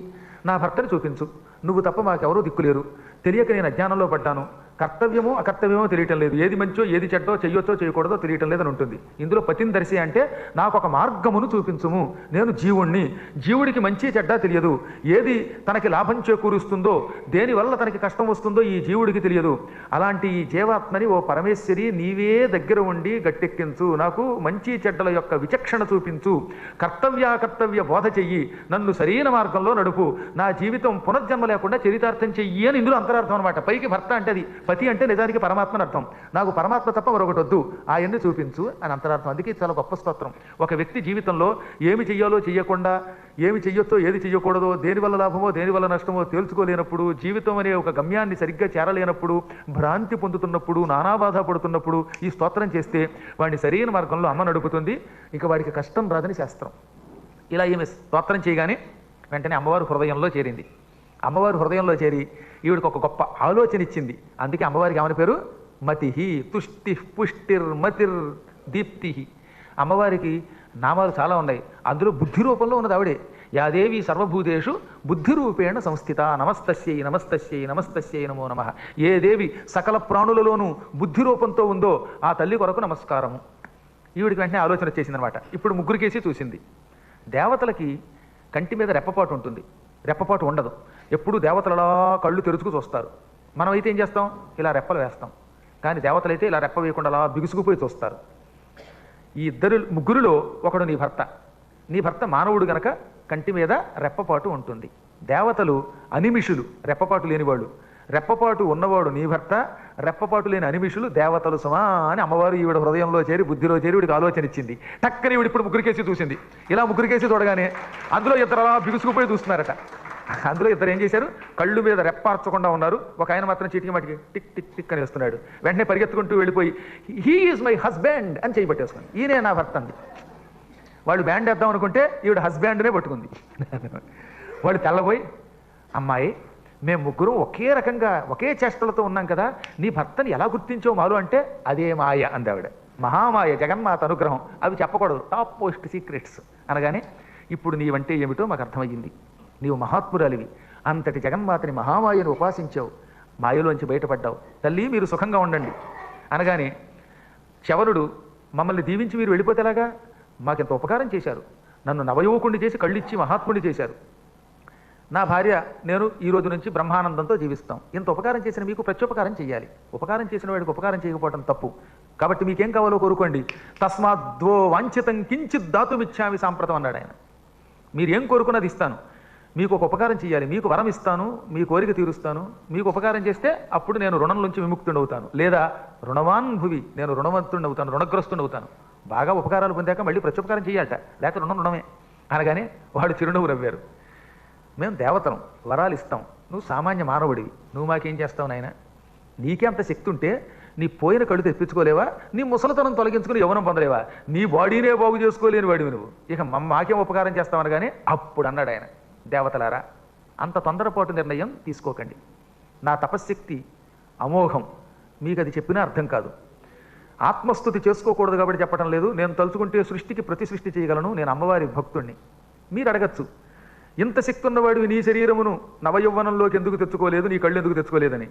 నా భర్తను చూపించు, నువ్వు తప్ప మాకెవరూ దిక్కులేరు, తెలియక నేను అజ్ఞానంలో పడ్డాను, కర్తవ్యమో అకర్తవ్యమో తెలియటం లేదు, ఏది మంచో ఏది చెడ్డో చెయ్యొచ్చో చేయకూడదో తెలియటం లేదని ఉంటుంది. ఇందులో పతిని దర్శి అంటే నాకు ఒక మార్గమును చూపించుము, నేను జీవుణ్ణి, జీవుడికి మంచి చెడ్డ తెలియదు, ఏది తనకి లాభం చేకూరుస్తుందో దేనివల్ల తనకి కష్టం వస్తుందో ఈ జీవుడికి తెలియదు. అలాంటి ఈ జీవాత్మని ఓ పరమేశ్వరి నీవే దగ్గర ఉండి గట్టెక్కించు, నాకు మంచి చెడ్డల యొక్క విచక్షణ చూపించు, కర్తవ్యాకర్తవ్య బోధ చెయ్యి, నన్ను సరైన మార్గంలో నడుపు, నా జీవితం పునర్జన్మ లేకుండా చరితార్థం చెయ్యి అని ఇందులో అంతరార్థం అనమాట. పైకి భర్త అంటే అది, పతి అంటే నిజానికి పరమాత్మని అర్థం. నాకు పరమాత్మ తప్ప మరొకటి వద్దు, ఆయన్ని చూపించు అని అంతరార్థం. అందుకే చాలా గొప్ప స్తోత్రం. ఒక వ్యక్తి జీవితంలో ఏమి చెయ్యాలో చెయ్యకుండా, ఏమి చెయ్యొచ్చో ఏది చెయ్యకూడదో, దేనివల్ల లాభమో దేనివల్ల నష్టమో తేల్చుకోలేనప్పుడు, జీవితం అనే ఒక గమ్యాన్ని సరిగ్గా చేరలేనప్పుడు, భ్రాంతి పొందుతున్నప్పుడు, నానా బాధ పడుతున్నప్పుడు ఈ స్తోత్రం చేస్తే వాడిని సరైన మార్గంలో అమ్మ నడుపుతుంది, ఇక వాడికి కష్టం రాదని శాస్త్రం. ఇలా ఈమె స్తోత్రం చేయగానే వెంటనే అమ్మవారు హృదయంలో చేరింది. అమ్మవారు హృదయంలో చేరి ఈవిడికి ఒక గొప్ప ఆలోచన ఇచ్చింది. అందుకే అమ్మవారికి ఏమని పేరు? మతి, తుష్టి, పుష్టిర్, మతిర్, దీప్తి. అమ్మవారికి నామాలు చాలా ఉన్నాయి. అందులో బుద్ధి రూపంలో ఉన్నది ఆవిడే. యాదేవి సర్వభూతేషు బుద్ధి రూపేణ సంస్థిత. నమస్తస్యై నమస్తస్యై నమస్తస్యై నమో నమః. ఏ దేవి సకల ప్రాణులలోనూ బుద్ధి రూపంతో ఉందో ఆ తల్లి కొరకు నమస్కారము. ఈవిడికి వెంటనే ఆలోచన వచ్చేసిందనమాట. ఇప్పుడు ముగ్గురికేసి చూసింది. దేవతలకి కంటి మీద రెప్పపాటు ఉంటుంది, రెప్పపాటు ఉండదు. ఎప్పుడు దేవతలు అలా కళ్ళు తెరుచుకు చూస్తారు. మనమైతే ఏం చేస్తాం? ఇలా రెప్పలు వేస్తాం. కానీ దేవతలైతే ఇలా రెప్ప వేయకుండా అలా బిగుసుకుపోయి చూస్తారు. ఈ ముగ్గురిలో ఒకడు నీ భర్త. నీ భర్త మానవుడు గనక కంటి మీద రెప్పపాటు ఉంటుంది. దేవతలు అనిమిషులు, రెప్పపాటు లేనివాడు. రెప్పపాటు ఉన్నవాడు నీ భర్త, రెప్పపాటు లేని అనిమిషులు దేవతలు సమా అని అమ్మవారు ఈవిడ హృదయంలో చేరి బుద్ధిలో చేరి వీడికి ఆలోచన ఇచ్చింది. టక్కని వీడు ఇప్పుడు ముగ్గురికేసి చూసింది. ఇలా ముగ్గురికేసి చూడగానే అందులో ఇద్దరు అలా బిగుసుకుపోయి చూస్తున్నారట. అందులో ఇద్దరు ఏం చేశారు? కళ్ళు మీద రెప్పార్చకుండా ఉన్నారు. ఒక ఆయన మాత్రం చీటికి మటికి టిక్ టిక్ టిక్ అని వేస్తున్నాడు. వెంటనే పరిగెత్తుకుంటూ వెళ్ళిపోయి హీ ఈజ్ మై హస్బెండ్ అని చేయబట్టేసుకుని, ఈయనే నా భర్త అంది. వాళ్ళు బ్యాండ్ వేద్దాం అనుకుంటే ఈవిడ హస్బెండ్నే పట్టుకుంది. వాళ్ళు తెల్లబోయి, అమ్మాయి మేము ముగ్గురు ఒకే రకంగా ఒకే చేష్టలతో ఉన్నాం కదా, నీ భర్తని ఎలా గుర్తించావు మాలు అంటే అదే మాయ అంది ఆవిడ. మహామాయ, జగన్మాత అనుగ్రహం. అవి చెప్పకూడదు, టాప్ మోస్ట్ సీక్రెట్స్ అనగానే ఇప్పుడు నీవంటే ఏమిటో మాకు అర్థమయ్యింది. నీవు మహాత్మురాలివి. అంతటి జగన్మాతని మహామాయను ఉపాసించావు, మాయలోంచి బయటపడ్డావు. తల్లి మీరు సుఖంగా ఉండండి అనగానే చవరుడు మమ్మల్ని దీవించి మీరు వెళ్ళిపోతేలాగా? మాకెంత ఉపకారం చేశారు. నన్ను నవయువకుణ్ణి చేసి కళ్ళిచ్చి మహాత్ముని చేశారు. నా భార్య నేను ఈ రోజు నుంచి బ్రహ్మానందంతో జీవిస్తాం. ఇంత ఉపకారం చేసిన మీకు ప్రత్యుపకారం చేయాలి. ఉపకారం చేసిన వాడికి ఉపకారం చేయకపోవడం తప్పు. కాబట్టి మీకేం కావాలో కోరుకోండి. తస్మాద్వో వాంఛితం కించిత్ దాతుమిచ్చామి సాంప్రతం అన్నాడు ఆయన. మీరు ఏం కోరుకున్నది ఇస్తాను. మీకు ఒక ఉపకారం చేయాలి, మీకు వరం ఇస్తాను, మీ కోరిక తీరుస్తాను. మీకు ఉపకారం చేస్తే అప్పుడు నేను రుణం నుంచి విముక్తుడు అవుతాను. లేదా రుణవాన్ భువి, నేను రుణవంతుడిని అవుతాను, రుణగ్రస్తుని అవుతాను. బాగా ఉపకారాలు పొందాక మళ్ళీ ప్రత్యుపకారం చేయాలట, లేకపోతే రుణమే అనగానే వాడు చిరునవ్వు నవ్వారు. మేము దేవతలం, వరాలు ఇస్తాం, నువ్వు సామాన్య మానవుడివి, నువ్వు మాకేం చేస్తావు నాయన? నీకే అంత శక్తి ఉంటే నీ పోయిన కళ్ళు తెప్పించుకోలేవా? నీ ముసలితనం తొలగించుకుని యవ్వనం పొందలేవా? నీ బాడీనే బాగు చేసుకోలేని వాడివి నువ్వు, ఇక మాకేం ఉపకారం చేస్తామనగానే అప్పుడు అన్నాడు ఆయన, దేవతలారా అంత తొందరపాటు నిర్ణయం తీసుకోకండి. నా తపశ్శక్తి అమోఘం, మీకు అది చెప్పినా అర్థం కాదు. ఆత్మస్తుతి చేసుకోకూడదు కాబట్టి చెప్పడం లేదు. నేను తలుచుకుంటే సృష్టికి ప్రతి సృష్టి చేయగలను. నేను అమ్మవారి భక్తుణ్ణి. మీరు అడగచ్చు, ఇంత శక్తి ఉన్నవాడివి నీ శరీరమును నవయౌవనంలోకి ఎందుకు తెచ్చుకోలేదు, నీ కళ్ళు ఎందుకు తెచ్చుకోలేదని.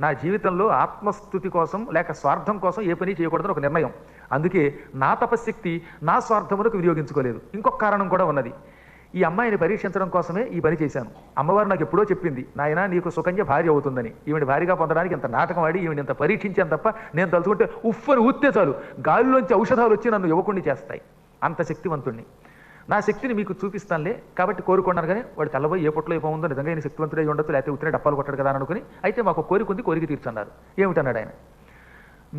నా జీవితంలో ఆత్మస్థుతి కోసం లేక స్వార్థం కోసం ఏ పని చేయకూడదని ఒక నిర్ణయం. అందుకే నా తపశ్శక్తి నా స్వార్థములకు వినియోగించుకోలేదు. ఇంకొక కారణం కూడా ఉన్నది. ఈ అమ్మాయిని పరీక్షించడం కోసమే ఈ పని చేశాను. అమ్మవారు నాకు ఎప్పుడో చెప్పింది, నాయన నీకు సుకన్య భార్య అవుతుందని. ఈవిడ భార్యగా పొందడానికి ఇంత నాటకం ఆడి ఈవిడ ఇంత పరీక్షించాను తప్ప నేను తలుచుకుంటే ఉఫ్ఫని ఊస్తే చాలు గాలిలోంచి ఔషధాలు వచ్చి నన్ను యువకుణ్ణి చేస్తాయి. అంత శక్తివంతుణ్ణి. నా శక్తిని మీకు చూపిస్తానులే, కాబట్టి కోరుకున్నాను. కానీ వాడు తెల్లబోయి ఏ పొట్లో ఏముందో నిజంగా ఈయన శక్తివంతుడై ఉండొచ్చు, లేకపోతే ఉత్తిన డప్పాలు కొట్టాడు కదా అనుకుని, అయితే మాకు కోరిక ఉంది, కోరిక తీర్చన్నారు. ఏమిటన్నాడు ఆయన,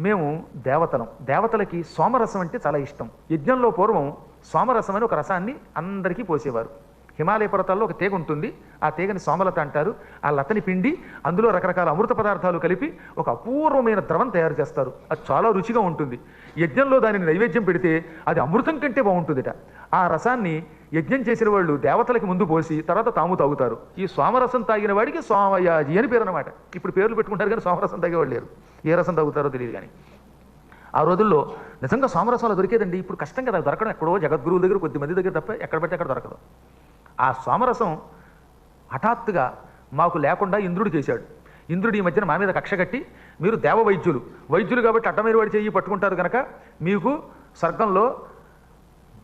మేము దేవతలం, దేవతలకి సోమరసం అంటే చాలా ఇష్టం. యజ్ఞంలో పూర్వం సోమరసం అని ఒక రసాన్ని అందరికీ పోసేవారు. హిమాలయ పర్వతాల్లో ఒక తీగ ఉంటుంది, ఆ తీగని సోమలత అంటారు. ఆ లతని పిండి అందులో రకరకాల అమృత పదార్థాలు కలిపి ఒక అపూర్వమైన ద్రవం తయారు చేస్తారు. అది చాలా రుచిగా ఉంటుంది. యజ్ఞంలో దానిని నైవేద్యం పెడితే అది అమృతం కంటే బాగుంటుందిట. ఆ రసాన్ని యజ్ఞం చేసిన వాళ్ళు దేవతలకి ముందు పోసి తర్వాత తాము తాగుతారు. ఈ సోమరసం తాగిన వాడికి సోమయాజి అని పేరు అనమాట. ఇప్పుడు పేర్లు పెట్టుకుంటారు కానీ సోమరసం తాగేవాళ్ళు లేరు. ఏ రసం తాగుతారో తెలియదు. కానీ ఆ రోజుల్లో నిజంగా సోమరసాలు దొరికేదండి. ఇప్పుడు కష్టం కదా దొరకడం. ఎక్కడో జగద్గురువుల దగ్గర కొద్దిమంది దగ్గర తప్ప ఎక్కడ పడితే అక్కడ దొరకదు. ఆ సోమరసం హఠాత్తుగా మాకు లేకుండా ఇంద్రుడు చేశాడు. ఇంద్రుడు ఈ మధ్యన మా మీద కక్ష కట్టి, మీరు దేవ వైద్యులు కాబట్టి అడ్డమైన వాడి చేయి పట్టుకుంటారు కనుక మీకు స్వర్గంలో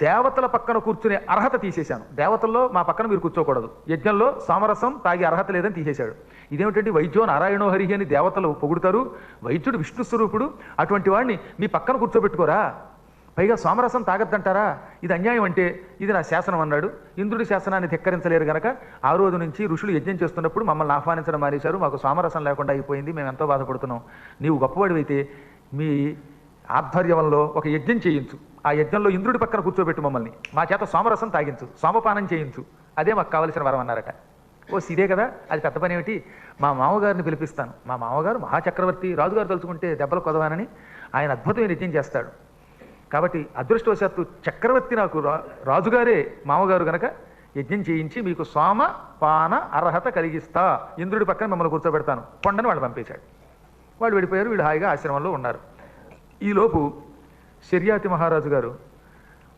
దేవతల పక్కన కూర్చునే అర్హత తీసేశాను. దేవతల్లో మా పక్కన మీరు కూర్చోకూడదు. యజ్ఞంలో సోమరసం తాగే అర్హత లేదని తీసేశాడు. ఇదేమిటండి, వైద్యో నారాయణో హరి అని దేవతలు పొగుడుతారు, వైద్యుడు విష్ణు స్వరూపుడు, అటువంటి వాడిని మీ పక్కన కూర్చోబెట్టుకోరా, పైగా సోమరసం తాగద్దంటారా, ఇది అన్యాయం అంటే ఇది నా శాసనం అన్నాడు. ఇంద్రుడి శాసనాన్ని ధిక్కరించలేరు గనక ఆ రోజు నుంచి ఋషులు యజ్ఞం చేస్తున్నప్పుడు మమ్మల్ని ఆహ్వానించడం మానేశారు. మాకు సోమరసం లేకుండా అయిపోయింది, మేము ఎంతో బాధపడుతున్నాం. నీవు గొప్పవాడివైతే మీ ఆధ్వర్యంలో ఒక యజ్ఞం చేయించు, ఆ యజ్ఞంలో ఇంద్రుడి పక్కన కూర్చోబెట్టు, మమ్మల్ని మా చేత సోమరసం తాగించు, సోమపానం చేయించు, అదే మాకు కావలసిన వరం అన్నారట. ఓ ఇదే కదా, అది పెద్ద పని ఏమిటి, మా మామగారిని పిలిపిస్తాను. మా మామగారు మహాచక్రవర్తి, రాజుగారు తలుచుకుంటే దెబ్బలు కొదవానని ఆయన అద్భుతమైన యజ్ఞం చేస్తాడు. కాబట్టి అదృష్టవశాత్తు చక్రవర్తి నాకు రాజుగారే మామగారు గనక యజ్ఞం చేయించి మీకు సోమ పాన అర్హత కలిగిస్తా, ఇంద్రుడి పక్కన మిమ్మల్ని కూర్చోబెడతాను, కొండని వాళ్ళు పంపేశాడు. వాళ్ళు వెళ్ళిపోయారు. వీళ్ళు హాయిగా ఆశ్రమంలో ఉన్నారు. ఈలోపు శర్యాతి మహారాజు గారు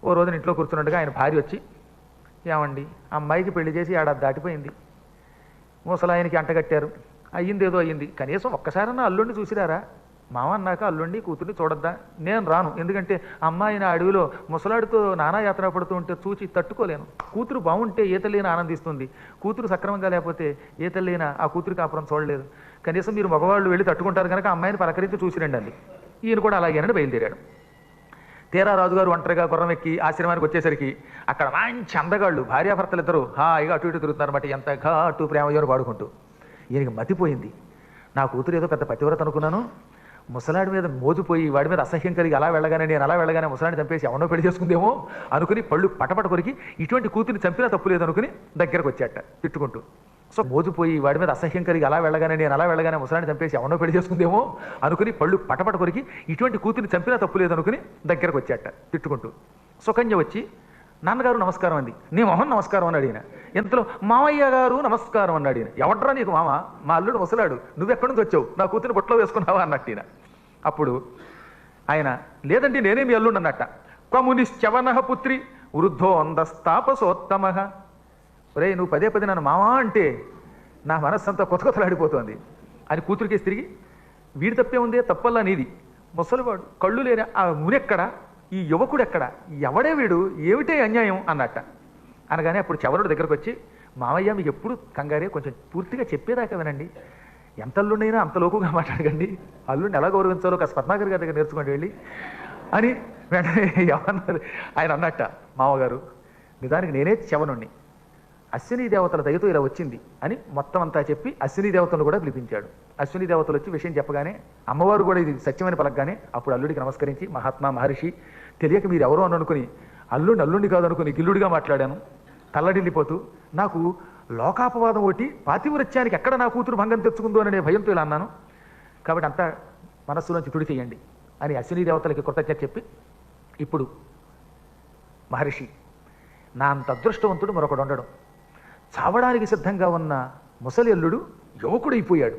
ఓ రోజున ఇంట్లో కూర్చున్నట్టుగా ఆయన భార్య వచ్చి, ఏమండి అమ్మాయికి పెళ్లి చేసి ఏడాది దాటిపోయింది, ముసలాయనికి అంటగట్టారు, అయ్యిందేదో అయ్యింది, కనీసం ఒక్కసారన్నా అల్లుడిని చూసిరారా? మామ అన్నాక అల్లుండి కూతుర్ని చూడద్దా? నేను రాను, ఎందుకంటే అమ్మాయిని అడవిలో ముసలాడితో నానా యాత్ర పడుతూ ఉంటే చూచి తట్టుకోలేను. కూతురు బాగుంటే ఏ తల్లినా ఆనందిస్తుంది, కూతురు సక్రమంగా లేకపోతే ఏ తల్లినా ఆ కూతురు కాపురం చూడలేదు. కనీసం మీరు మగవాళ్ళు వెళ్ళి తట్టుకుంటారు కనుక అమ్మాయిని పలకరించి చూసిరండి అంది. ఈయన కూడా అలాగేనని బయలుదేరాడు. తీరా రాజుగారు ఒంటరిగా గుర్రం ఎక్కి ఆశ్రమానికి వచ్చేసరికి అక్కడ మంచి అందగాళ్ళు భార్యాభర్తలు ఇద్దరు హాయిగా అటు ఇటు తిరుగుతున్నారన్నమాట. ఎంత ఘాటు ప్రేమయోని పాడుకుంటూ. ఈయనకి మతిపోయింది. నా కూతురు ఏదో పెద్ద పతివ్రత అనుకున్నాను, ముసలాడి మీద మోజుపోయి వాడి మీద అసహ్యం కలిగి అలా వెళ్ళగానే నేను అలా వెళ్ళగానే ముసలాడిని చంపేసి ఎవనో పెళ్లి చేసుకుందేమో అనుకుని పళ్ళు పటపట కొరికి ఇటువంటి కూతురిని చంపినా తప్పు లేదనుకుని దగ్గరకు వచ్చాట తిట్టుకుంటూ. సో మోజుపోయి వాడి మీద అసహ్యం కలిగి అలా వెళ్ళగానే నేను అలా వెళ్ళగానే ముసలాడిని చంపేసి ఎవనో పెళ్లి చేసుకుందేమో అనుకుని పళ్ళు పటపట కొరికి ఇటువంటి కూతురిని చంపినా తప్పు లేదనుకుని దగ్గరకు వచ్చాట తిట్టుకుంటూ. సుకన్య వచ్చి నాన్నగారు నమస్కారం అంది. నీ మొహం నమస్కారం అన్నాడు ఈయన. ఇంతలో మామయ్య గారు నమస్కారం అన్నాడు ఈయన. ఎవడ్రా నీకు మామ? మా అల్లుడు ముసలాడు, నువ్వెక్కడి నుంచి వచ్చావు, నా కూతురిని బొట్లో వేసుకున్నావా అన్నట్టు ఈయన. అప్పుడు ఆయన లేదండి నేనే మీ అల్లుడు అన్నట్ట. క్వమునిశ్చవనః పుత్రి వృద్ధోందస్తాపసోత్తమ. రే నువ్వు పదే పదే నన్ను మామా అంటే నా మనస్సంతా కొత్త కొత్తలాడిపోతుంది అని కూతురికేసి తిరిగి, వీడి తప్పే ఉందే, తప్పల్లా నీది, ముసలివాడు కళ్ళు లేని ఆ మునెక్కడ, ఈ యువకుడు ఎక్కడ, ఎవడే వీడు, ఏమిటే అన్యాయం అన్నట్ట. అనగానే అప్పుడు చవరుడు దగ్గరకు వచ్చి, మామయ్య మీకు ఎప్పుడు కంగారే, కొంచెం పూర్తిగా చెప్పేదాకా వినండి, ఎంత అల్లుండైనా అంత లోకుగా మాట్లాడకండి, అల్లుడిని ఎలా గౌరవించాలో కాస్త పద్మాకర్ గారి దగ్గర నేర్చుకోండి వెళ్ళి అని వెంటనే ఏమన్నారు ఆయన అన్నట్ట. మామగారు నిజానికి నేనే చవనుణ్ణి, అశ్విని దేవతల దయతో ఇలా వచ్చింది అని మొత్తం అంతా చెప్పి అశ్విని దేవతలను కూడా పిలిపించాడు. అశ్విని దేవతలు వచ్చి విషయం చెప్పగానే అమ్మవారు కూడా ఇది సత్యమని పలకగానే అప్పుడు అల్లుడికి నమస్కరించి, మహాత్మా మహర్షి తెలియక మీరు ఎవరో అని అనుకుని అల్లుడిని కాదనుకుని గిల్లుడిగా మాట్లాడాను, తల్లడిల్లిపోతూ నాకు లోకాపవాదం ఒకటి, పాతివృత్యానికి ఎక్కడ నా కూతురు భంగం తెచ్చుకుందో అనే భయంతో ఇలా అన్నాను, కాబట్టి అంతా మనస్సులోంచి తుడి చేయండి అని అశ్విని దేవతలకి కృతజ్ఞత చెప్పి, ఇప్పుడు మహర్షి నా అంత అదృష్టవంతుడు మరొకడు ఉండడం, చావడానికి సిద్ధంగా ఉన్న ముసలి అల్లుడు యువకుడైపోయాడు,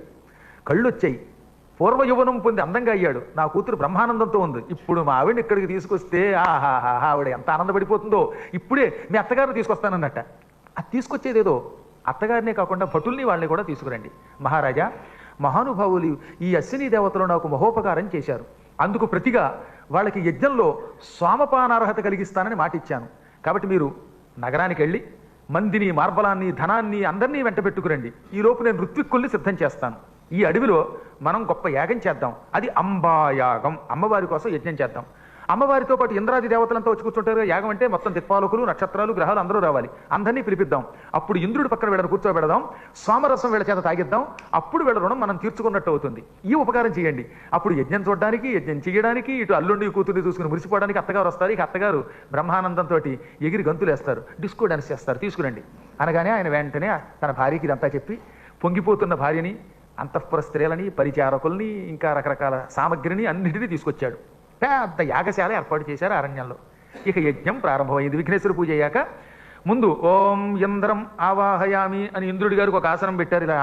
కళ్ళొచ్చాయి, పూర్వ యౌవనం పొంది అందంగా అయ్యాడు, నా కూతురు బ్రహ్మానందంతో ఉంది, ఇప్పుడు మా ఆవిడని ఇక్కడికి తీసుకొస్తే ఆహాహా ఆవిడ ఎంత ఆనందపడిపోతుందో, ఇప్పుడే మీ అత్తగారిని తీసుకొస్తానన్నట్ట. అది తీసుకొచ్చేదేదో అత్తగారినే కాకుండా భటుల్ని వాళ్ళని కూడా తీసుకురండి. మహారాజా మహానుభావులు ఈ అశ్విని దేవతలు నాకు మహోపకారం చేశారు, అందుకు ప్రతిగా వాళ్ళకి యజ్ఞంలో సోమపానార్హత కలిగిస్తానని మాటిచ్చాను, కాబట్టి మీరు నగరానికి వెళ్ళి మందిని, మార్బలాన్ని, ధనాన్ని అందరినీ వెంట పెట్టుకురండి, ఈలోపు నేను ఋత్విక్కుల్ని సిద్ధం చేస్తాను, ఈ అడవిలో మనం గొప్ప యాగం చేద్దాం, అది అంబాయాగం, అమ్మవారి కోసం యజ్ఞం చేద్దాం. అమ్మవారితో పాటు ఇంద్రాది దేవతలంతా వచ్చి కూర్చుంటారు. యాగం అంటే మొత్తం దిక్పాలకులు, నక్షత్రాలు, గ్రహాలు అందరూ రావాలి, అందరినీ పిలిపిద్దాం, అప్పుడు ఇంద్రుడి పక్కన వీళ్ళని కూర్చోబెడదాం, సోమరసం వీళ్ళ చేత తాగిద్దాం, అప్పుడు వీళ్ళ రుణం మనం తీర్చుకున్నట్టు అవుతుంది, ఈ ఉపకారం చేయండి. అప్పుడు యజ్ఞం చూడడానికి, యజ్ఞం చేయడానికి, ఇటు అల్లుండి కూతుర్ని చూసుకుని మురిసిపోవడానికి అత్తగారు వస్తారు. ఇక అత్తగారు బ్రహ్మానందంతో ఎగిరి గంతులేస్తారు, డిస్కో డాన్స్ చేస్తారు, తీసుకురండి అనగానే ఆయన వెంటనే తన భార్యకి ఇదంతా చెప్పి పొంగిపోతున్న భార్యని, అంతఃపుర స్త్రీలని, పరిచారకుల్ని, ఇంకా రకరకాల సామగ్రిని అన్నిటినీ తీసుకొచ్చాడు. పెద్ద యాగశాల ఏర్పాటు చేశారు అరణ్యంలో. ఇక యజ్ఞం ప్రారంభమైంది. విఘ్నేశ్వర పూజ అయ్యాక ముందు ఓం ఇంద్రం ఆవాహయామి అని ఇంద్రుడి గారికి ఒక ఆసనం పెట్టారు. ఇలా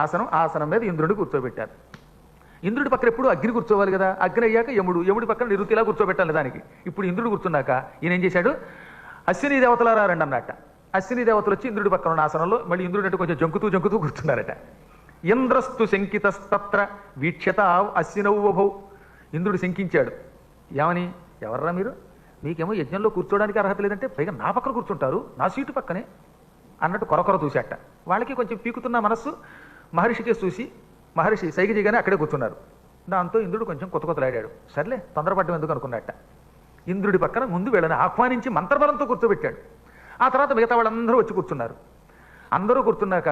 ఆసనం మీద ఇంద్రుడిని కూర్చోబెట్టారు. ఇంద్రుడి పక్కన ఎప్పుడు అగ్ని కూర్చోవాలి కదా, అగ్ని అయ్యాక యముడి పక్కన నిరుతిలా కూర్చోబెట్టాలి దానికి. ఇప్పుడు ఇంద్రుడు కూర్చున్నాక ఈయన ఏం చేశాడు, అశ్విని దేవతలారా రండి అన్నట్ట. అశ్విని దేవతలు వచ్చి ఇంద్రుడి పక్కన ఉన్న ఆసనంలో మళ్ళీ ఇంద్రుడు అంటే కొంచెం జంకుతూ కూర్చున్నారట. ఇంద్రస్తు శంకితస్తత్ర వీక్షత అశ్వినౌవభౌ. ఇంద్రుడు శంకించాడు, ఏమని, ఎవర్రా మీరు, మీకేమో యజ్ఞంలో కూర్చోడానికి అర్హత లేదంటే పైగా నా పక్కన కూర్చుంటారు, నా సీటు పక్కనే అన్నట్టు కొరకొర చూశాట. వాళ్ళకి కొంచెం పీకుతున్న మనస్సు మహర్షికే చూసి మహర్షి సైగ చేయగానే అక్కడే కూర్చున్నారు. దాంతో ఇంద్రుడు కొంచెం కొత్తలాడాడు. సర్లే తొందరపడ్డం ఎందుకు అనుకున్నట్ట. ఇంద్రుడి పక్కన ముందు వీళ్ళని ఆహ్వానించి మంత్రబలంతో కూర్చోబెట్టాడు. ఆ తర్వాత మిగతా వాళ్ళందరూ వచ్చి కూర్చున్నారు. అందరూ కూర్చున్నాక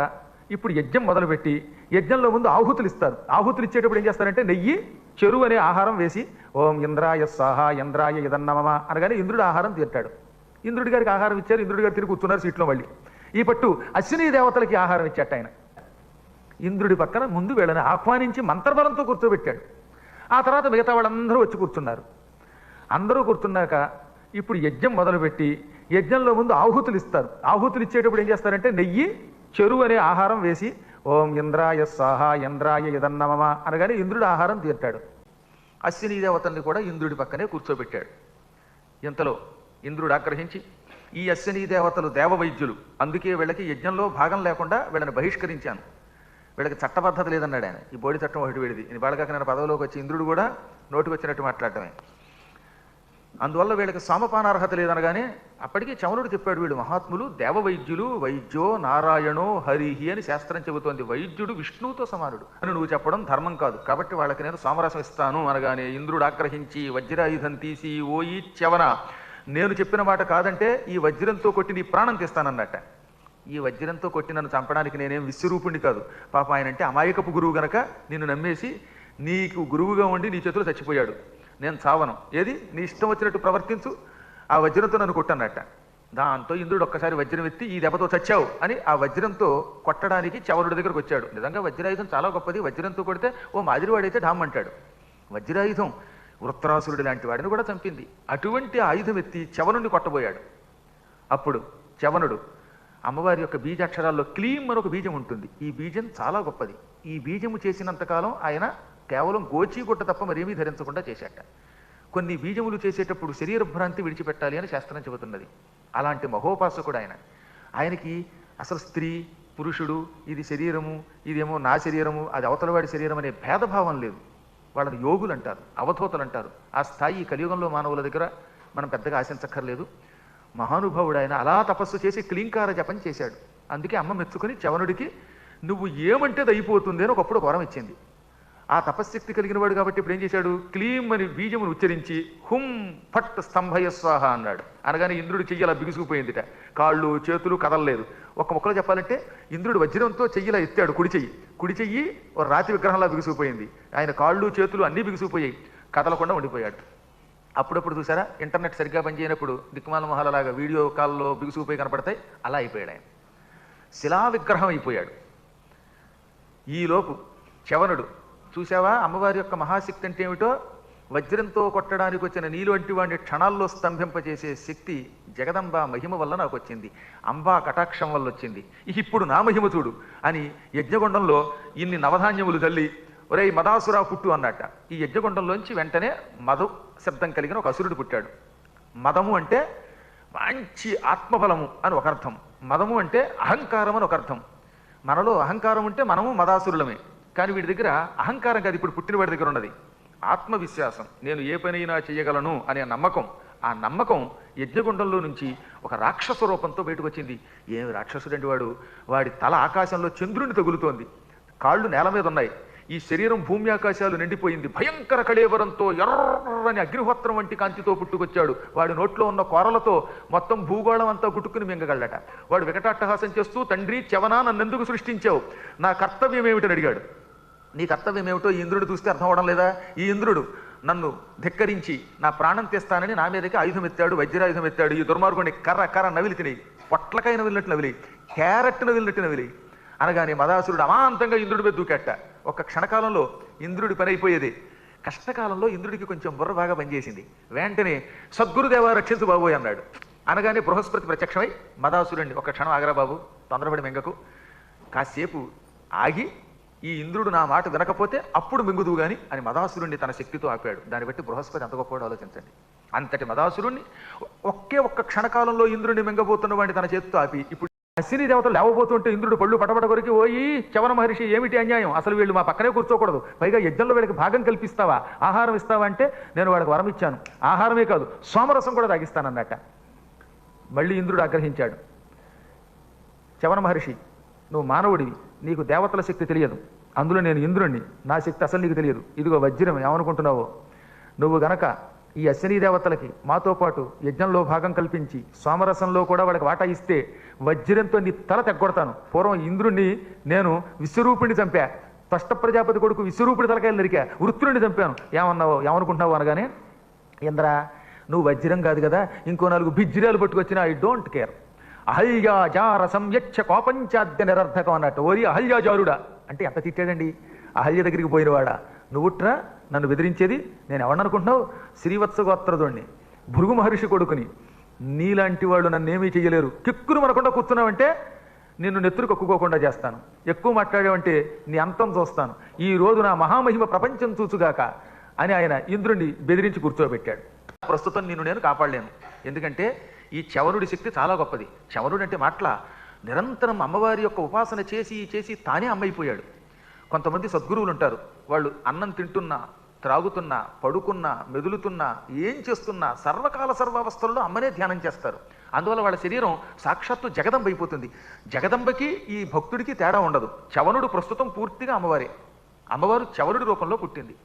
ఇప్పుడు యజ్ఞం మొదలుపెట్టి యజ్ఞంలో ముందు ఆహుతులు ఇస్తారు. ఆహుతులు ఇచ్చేటప్పుడు ఏం చేస్తారంటే నెయ్యి, చెరువు అనే ఆహారం వేసి ఓం ఇంద్రాయ స్వాహ ఇంద్రాయ ఇదన్నమమ అనగానే ఇంద్రుడు ఆహారం తింటాడు. ఇంద్రుడి గారికి ఆహారం ఇచ్చారు. ఇంద్రుడి గారు తిరిగి కూర్చున్నారు సీట్లో. మళ్ళీ ఈ పట్టు అశ్విని దేవతలకి ఆహారం ఇచ్చాట ఆయన. ఇంద్రుడి పక్కన ముందు వీళ్ళని ఆహ్వానించి మంత్రబలంతో కూర్చోబెట్టాడు. ఆ తర్వాత మిగతా వాళ్ళందరూ వచ్చి కూర్చున్నారు. అందరూ కూర్చున్నాక ఇప్పుడు యజ్ఞం మొదలుపెట్టి యజ్ఞంలో ముందు ఆహుతులు ఇస్తారు. ఆహుతులు ఇచ్చేటప్పుడు ఏం చేస్తారంటే నెయ్యి, చెరువు అనే ఆహారం వేసి ఓం ఇంద్రాయ స్వాహ ఇంద్రాయ ఇదన్నమమ అనగానే ఇంద్రుడు ఆహారం తీర్చాడు. అశ్విని దేవతల్ని కూడా ఇంద్రుడి పక్కనే కూర్చోబెట్టాడు. ఇంతలో ఇంద్రుడు ఆగ్రహించి, ఈ అశ్విని దేవతలు దేవవైద్యులు, అందుకే వీళ్ళకి యజ్ఞంలో భాగం లేకుండా వీళ్ళని బహిష్కరించాను, వీళ్ళకి చట్టబద్ధత లేదన్నాడు ఆయన. ఈ బోడి చట్టం ఒకటి వీడిది, ఇది బాళకాక నేను పదవిలోకి వచ్చి ఇంద్రుడు కూడా నోటికి వచ్చినట్టు మాట్లాడటమే. అందువల్ల వీళ్ళకి సోమపానార్హత లేదనగానే అప్పటికీ చవనుడు చెప్పాడు, వీళ్ళు మహాత్ములు దేవవైద్యులు, వైద్యో నారాయణో హరిహి అని శాస్త్రం చెబుతోంది, వైద్యుడు విష్ణువుతో సమానుడు అని నువ్వు చెప్పడం ధర్మం కాదు, కాబట్టి వాళ్ళకి నేను సోమరసం ఇస్తాను అనగానే ఇంద్రుడు ఆగ్రహించి వజ్రాయుధం తీసి, ఓ ఈ చవన, నేను చెప్పిన మాట కాదంటే ఈ వజ్రంతో కొట్టి నీ ప్రాణం తీస్తానన్నట్ట. ఈ వజ్రంతో కొట్టి నన్ను చంపడానికి నేనేం విశ్వరూపుణ్ణి కాదు, పాప ఆయన అంటే అమాయకపు గురువు గనక నిన్ను నమ్మేసి నీకు గురువుగా ఉండి నీ చేతిలో చచ్చిపోయాడు, నేను చావను, ఏది నీ ఇష్టం వచ్చినట్టు ప్రవర్తించు, ఆ వజ్రంతో నన్ను కొట్టన్నట్ట. దాంతో ఇంద్రుడు ఒక్కసారి వజ్రం ఎత్తి, ఈ దెబ్బతో చచ్చావు అని ఆ వజ్రంతో కొట్టడానికి చవనుడి దగ్గరకు వచ్చాడు. నిజంగా వజ్రాయుధం చాలా గొప్పది, వజ్రంతో కొడితే ఓ మాదిరివాడైతే ఢామ్ అంటాడు. వజ్రాయుధం వృత్రాసురుడి లాంటి వాడిని కూడా చంపింది. అటువంటి ఆయుధం ఎత్తి చవనుడిని కొట్టబోయాడు. అప్పుడు చవనుడు అమ్మవారి యొక్క బీజాక్షరాల్లో క్లీం అని ఒక బీజం ఉంటుంది, ఈ బీజం చాలా గొప్పది, ఈ బీజము చేసినంతకాలం ఆయన కేవలం గోచీగుట్ట తప్ప మరేమీ ధరించకుండా చేశాట. కొన్ని బీజములు చేసేటప్పుడు శరీర భ్రాంతి విడిచిపెట్టాలి అని శాస్త్రం చెబుతున్నది. అలాంటి మహోపాసకుడు ఆయన. ఆయనకి అసలు స్త్రీ పురుషుడు, ఇది శరీరము, ఇదేమో నా శరీరము, అది అవతలవాడి శరీరం అనే భేదభావం లేదు. వాళ్ళని యోగులు అంటారు, అవధూతలు అంటారు. ఆ స్థాయి కలియుగంలో మానవుల దగ్గర మనం పెద్దగా ఆశించక్కర్లేదు. మహానుభావుడు ఆయన. అలా తపస్సు చేసి క్లీంకార జపం చేశాడు. అందుకే అమ్మ మెచ్చుకొని చవనుడికి నువ్వు ఏమంటే అది అయిపోతుంది అని ఒకప్పుడు వరం ఇచ్చింది. ఆ తపశ్శక్తి కలిగిన వాడు కాబట్టి ఇప్పుడు ఏం చేశాడు, క్లీం అని బీజమును ఉచ్చరించి హుం ఫట్ స్తంభయ స్వాహ అన్నాడు. అనగానే ఇంద్రుడు చెయ్యి అలా బిగుసుకుపోయిందిట, కాళ్ళు చేతులు కదలలేదు. ఒక మొక్కలో చెప్పాలంటే ఇంద్రుడు వజ్రంతో చెయ్యిలా ఎత్తాడు, కుడి చెయ్యి ఒక రాతి విగ్రహంలా బిగుసుకుపోయింది. ఆయన కాళ్ళు చేతులు అన్నీ బిగుసుకుపోయాయి, కదలకుండా ఉండిపోయాడు. అప్పుడప్పుడు చూసారా ఇంటర్నెట్ సరిగ్గా పనిచేయనప్పుడు దిక్కుమాల మొహాలలాగా వీడియో కాల్లో బిగుసుకుపోయి కనపడతాయి, అలా అయిపోయాడు ఆయన. శిలా విగ్రహం అయిపోయాడు. ఈలోపు చవనుడు చూసావా అమ్మవారి యొక్క మహాశక్తి అంటే ఏమిటో, వజ్రంతో కొట్టడానికి వచ్చిన నీలు వంటి వాడిని క్షణాల్లో స్తంభింపజేసే శక్తి జగదంబ మహిమ వల్ల నాకు వచ్చింది, అంబా కటాక్షం వల్ల వచ్చింది, ఇప్పుడు నా మహిమ చూడు అని యజ్ఞగుండంలో ఇన్ని నవధాన్యములు తల్లి ఒరేయ్ మదాసురా పుట్టు అన్నట్ట. ఈ యజ్ఞగుండంలోంచి వెంటనే మధు శబ్దం కలిగిన ఒక అసురుడు పుట్టాడు. మదము అంటే మంచి ఆత్మబలము అని ఒక అర్థం, మదము అంటే అహంకారం అని ఒక అర్థం. మనలో అహంకారం ఉంటే మనము మదాసురులమే, కానీ వీడి దగ్గర అహంకారం కాదు, ఇప్పుడు పుట్టిన వాడి దగ్గర ఉన్నది ఆత్మవిశ్వాసం, నేను ఏ పనైనా చేయగలను అనే నమ్మకం. ఆ నమ్మకం యజ్ఞగుండంలో నుంచి ఒక రాక్షస రూపంతో బయటకు వచ్చింది. ఏమి రాక్షసుడంటే వాడు, వాడి తల ఆకాశంలో చంద్రుని తగులుతోంది, కాళ్ళు నేల మీద ఉన్నాయి, ఈ శరీరం భూమి ఆకాశాలు నిండిపోయింది, భయంకర కళేవరంతో ఎర్రని అగ్నిహోత్రం వంటి కాంతితో పుట్టుకొచ్చాడు. వాడి నోట్లో ఉన్న కోరలతో మొత్తం భూగోళం అంతా గుట్టుకుని మింగగలట. వాడు వికటాట్టహాసం చేస్తూ, తండ్రి చవనా నన్నెందుకు సృష్టించావు, నా కర్తవ్యం ఏమిటని అడిగాడు. నీ కర్తవ్యం ఏమిటో ఈ ఇంద్రుడు చూస్తే అర్థం అవడం లేదా, ఈ ఇంద్రుడు నన్ను ధిక్కరించి నా ప్రాణం తీస్తానని నా మీదకి ఆయుధం ఎత్తాడు, వజ్రాయుధం ఎత్తాడు. ఈ దుర్మార్గుడిని కర్ర నవిలి తినేయి, పొట్లకాయ నవిలినట్టు నవిలి, క్యారెట్ నవిలినట్టు నవిలి అనగానే మదాసురుడు అమాంతంగా ఇంద్రుడి మీద దూకెట్ట. ఒక క్షణకాలంలో ఇంద్రుడి పని అయిపోయేది. కష్టకాలంలో ఇంద్రుడికి కొంచెం బుర్ర బాగా పనిచేసింది. వెంటనే సద్గురుదేవ రక్షించు బాబోయ్ అన్నాడు. అనగానే బృహస్పతి ప్రత్యక్షమై మదాసురుడిని ఒక క్షణం ఆగరా బాబు, తొందరపడి మింగకు, కాసేపు ఆగి ఈ ఇంద్రుడు నా మాట వినకపోతే అప్పుడు మింగుదువు గాని అని మదాసురుణ్ణి తన శక్తితో ఆపాడు. దాన్ని బట్టి బృహస్పతి ఎంత గొప్పవాడో ఆలోచించండి. అంతటి మదాసురుణ్ణి ఒక్క క్షణకాలంలో ఇంద్రుడిని మింగబోతున్న వాడిని తన చేతితో ఆపి, ఇప్పుడు అశ్విని దేవతలు లేవబోతుంటే ఇంద్రుడు పళ్ళు పటపట కొరికి, ఓయి చవన మహర్షి ఏమిటి అన్యాయం, అసలు వీళ్ళు మా పక్కనే కూర్చోకూడదు, పైగా యజ్ఞంలో వీళ్ళకి భాగం కల్పిస్తావా, ఆహారం ఇస్తావా అంటే నేను వాడికి వరం ఇచ్చాను, ఆహారమే కాదు సోమరసం కూడా తాగిస్తానన్నట్ట. మళ్ళీ ఇంద్రుడు ఆగ్రహించాడు, చవన మహర్షి నువ్వు మానవుడివి, నీకు దేవతల శక్తి తెలియదు, అందులో నేను ఇంద్రుణ్ణి, నా శక్తి అసలు నీకు తెలియదు, ఇదిగో వజ్రం ఏమనుకుంటున్నావో, నువ్వు గనక ఈ అశ్విని దేవతలకి మాతో పాటు యజ్ఞంలో భాగం కల్పించి సోమరసంలో కూడా వాళ్ళకి వాటా ఇస్తే వజ్రంతో నీ తల తెగ్గొడతాను. పూర్వం ఇంద్రుణ్ణి నేను విశ్వరూపుణ్ణి చంపా, త్వష్ట ప్రజాపతి కొడుకు విశ్వరూపుడి తలకాయలు నరికా, వృత్రుణ్ణి చంపాను, ఏమనుకుంటున్నావు అనగానే, ఇంద్ర నువ్వు వజ్రం కాదు కదా, ఇంకో 4 బిజ్జిరాలు పట్టుకొచ్చినా ఐ డోంట్ కేర్, అహల్యాజార సంయచ్చ కోపంచాద్య నిరర్థకం అన్నట్టు. ఓరి అహల్యాజారుడా అంటే ఎంత తిట్టాడండి, అహల్య దగ్గరికి పోయినవాడా, నువ్వుట్రా నన్ను బెదిరించేది, నేను ఎవడనుకుంటున్నావు, శ్రీవత్స గోత్రదుణ్ణి, భృగు మహర్షి కొడుకుని, నీలాంటి వాళ్ళు నన్నేమీ చెయ్యలేరు, కిక్కురు మనకుండా కూర్చున్నావంటే నిన్ను నెత్తురు కక్కుకోకుండా చేస్తాను, ఎక్కువ మాట్లాడావంటే నీ అంతం చూస్తాను, ఈ రోజు నా మహామహిమ ప్రపంచం చూచుగాక అని ఆయన ఇంద్రుణ్ణి బెదిరించి కూర్చోబెట్టాడు. ప్రస్తుతం నిన్ను నేను కాపాడలేను, ఎందుకంటే ఈ చవనుడి శక్తి చాలా గొప్పది. చవనుడు అంటే మాటల నిరంతరం అమ్మవారి యొక్క ఉపాసన చేసి చేసి తానే అమ్మైపోయాడు. కొంతమంది సద్గురువులు ఉంటారు, వాళ్ళు అన్నం తింటున్నా, త్రాగుతున్నా, పడుకున్నా, మెదులుతున్నా, ఏం చేస్తున్నా సర్వకాల సర్వావస్థల్లో అమ్మనే ధ్యానం చేస్తారు. అందువల్ల వాళ్ళ శరీరం సాక్షాత్తు జగదంబ అయిపోతుంది. జగదంబకి ఈ భక్తుడికి తేడా ఉండదు. చవనుడు ప్రస్తుతం పూర్తిగా అమ్మవారే. అమ్మవారు చవనుడి రూపంలో పుట్టింది.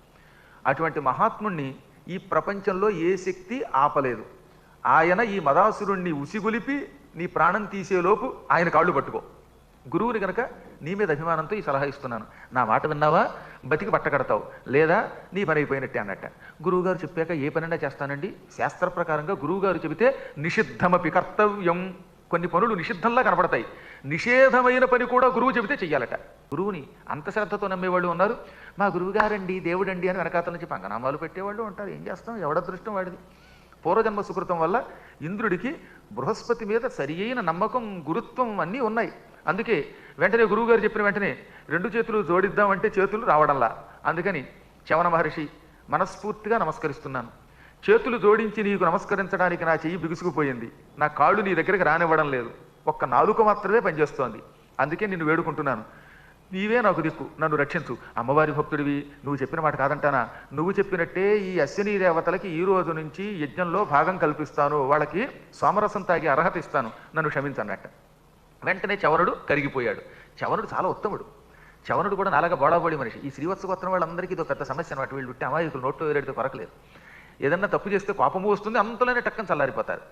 అటువంటి మహాత్ముణ్ణి ఈ ప్రపంచంలో ఏ శక్తి ఆపలేదు. ఆయన ఈ మదాసురుణ్ణి ఉసిగొలిపి నీ ప్రాణం తీసేలోపు ఆయన కాళ్ళు పట్టుకో. గురువుని కనుక నీ మీద అభిమానంతో ఈ సలహా ఇస్తున్నాను. నా మాట విన్నావా బతికి బట్టకడతావు, లేదా నీ పని అయిపోయినట్టే అన్నట్ట. గురువుగారు చెప్పాక ఏ పనైనా చేస్తానండి. శాస్త్ర ప్రకారంగా గురువుగారు చెబితే నిషిద్ధమపి కర్తవ్యం. కొన్ని పనులు నిషిద్ధంలా కనపడతాయి, నిషేధమైన పని కూడా గురువు చెబితే చెయ్యాలట. గురువుని అంత శ్రద్ధతో నమ్మేవాళ్ళు ఉన్నారు. మా గురువుగారండి దేవుడండి అని వెనకాతల నుంచి పంగనామాలు పెట్టేవాళ్ళు ఉంటారు. ఏం చేస్తాం, ఎవడదృష్టం వాడిది. పూర్వజన్మ సుకృతం వల్ల ఇంద్రుడికి బృహస్పతి మీద సరి అయిన నమ్మకం, గురుత్వం అన్నీ ఉన్నాయి. అందుకే వెంటనే గురువుగారు చెప్పిన వెంటనే 2 చేతులు జోడిద్దామంటే చేతులు రావడంలా. అందుకని చవన మహర్షి మనస్ఫూర్తిగా నమస్కరిస్తున్నాను. చేతులు జోడించి నీకు నమస్కరించడానికి నా చెయ్యి బిగుసుకుపోయింది, నా కాళ్ళు నీ దగ్గరికి రానివ్వడం లేదు, ఒక్క నాలుక మాత్రమే పనిచేస్తోంది. అందుకే నిన్ను వేడుకుంటున్నాను, నీవే నాకు దిక్కు, నన్ను రక్షించు. అమ్మవారి భక్తుడివి, నువ్వు చెప్పిన మాట కాదంటానా? నువ్వు చెప్పినట్టే ఈ అశ్విని దేవతలకి ఈ రోజు నుంచి యజ్ఞంలో భాగం కల్పిస్తాను, వాళ్ళకి సోమరసం తాగే అర్హత ఇస్తాను, నన్ను క్షమించన్నట్ట. వెంటనే చవనుడు కరిగిపోయాడు. చవనుడు చాలా ఉత్తముడు. చవనుడు కూడా నాలాగా బోడాబోడి మనిషి. ఈ శ్రీవత్స గోత్రం వాళ్ళందరికీ ఇదో పెద్ద సమస్య అనమాట. వీళ్ళు పుట్టి అమాయకులు నోట్లో వేరేడితో కొరకలేదు. ఏదన్నా తప్పు చేస్తే కోపము వస్తుంది, అంతలోనే టక్కన చల్లారిపోతారు.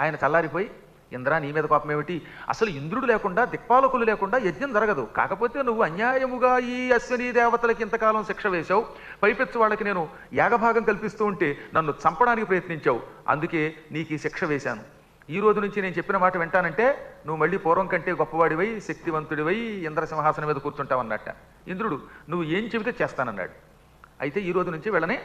ఆయన చల్లారిపోయి, ఇంద్రా నీ మీద కోపం ఏమిటి? అసలు ఇంద్రుడు లేకుండా, దిక్పాలకులు లేకుండా యజ్ఞం జరగదు. కాకపోతే నువ్వు అన్యాయముగా ఈ అశ్విని దేవతలకి ఇంతకాలం శిక్ష వేశావు, పైపెచ్చు వాళ్ళకి నేను యాగభాగం కల్పిస్తూ ఉంటే నన్ను చంపడానికి ప్రయత్నించావు, అందుకే నీకు ఈ శిక్ష వేశాను. ఈ రోజు నుంచి నేను చెప్పిన మాట వింటానంటే నువ్వు మళ్ళీ పూర్వం కంటే గొప్పవాడివై శక్తివంతుడివై ఇంద్రసింహాసనం మీద కూర్చుంటావు అన్నట్ట. ఇంద్రుడు నువ్వు ఏం చెబితే చేస్తానన్నాడు. అయితే ఈ రోజు నుంచి వీళ్ళని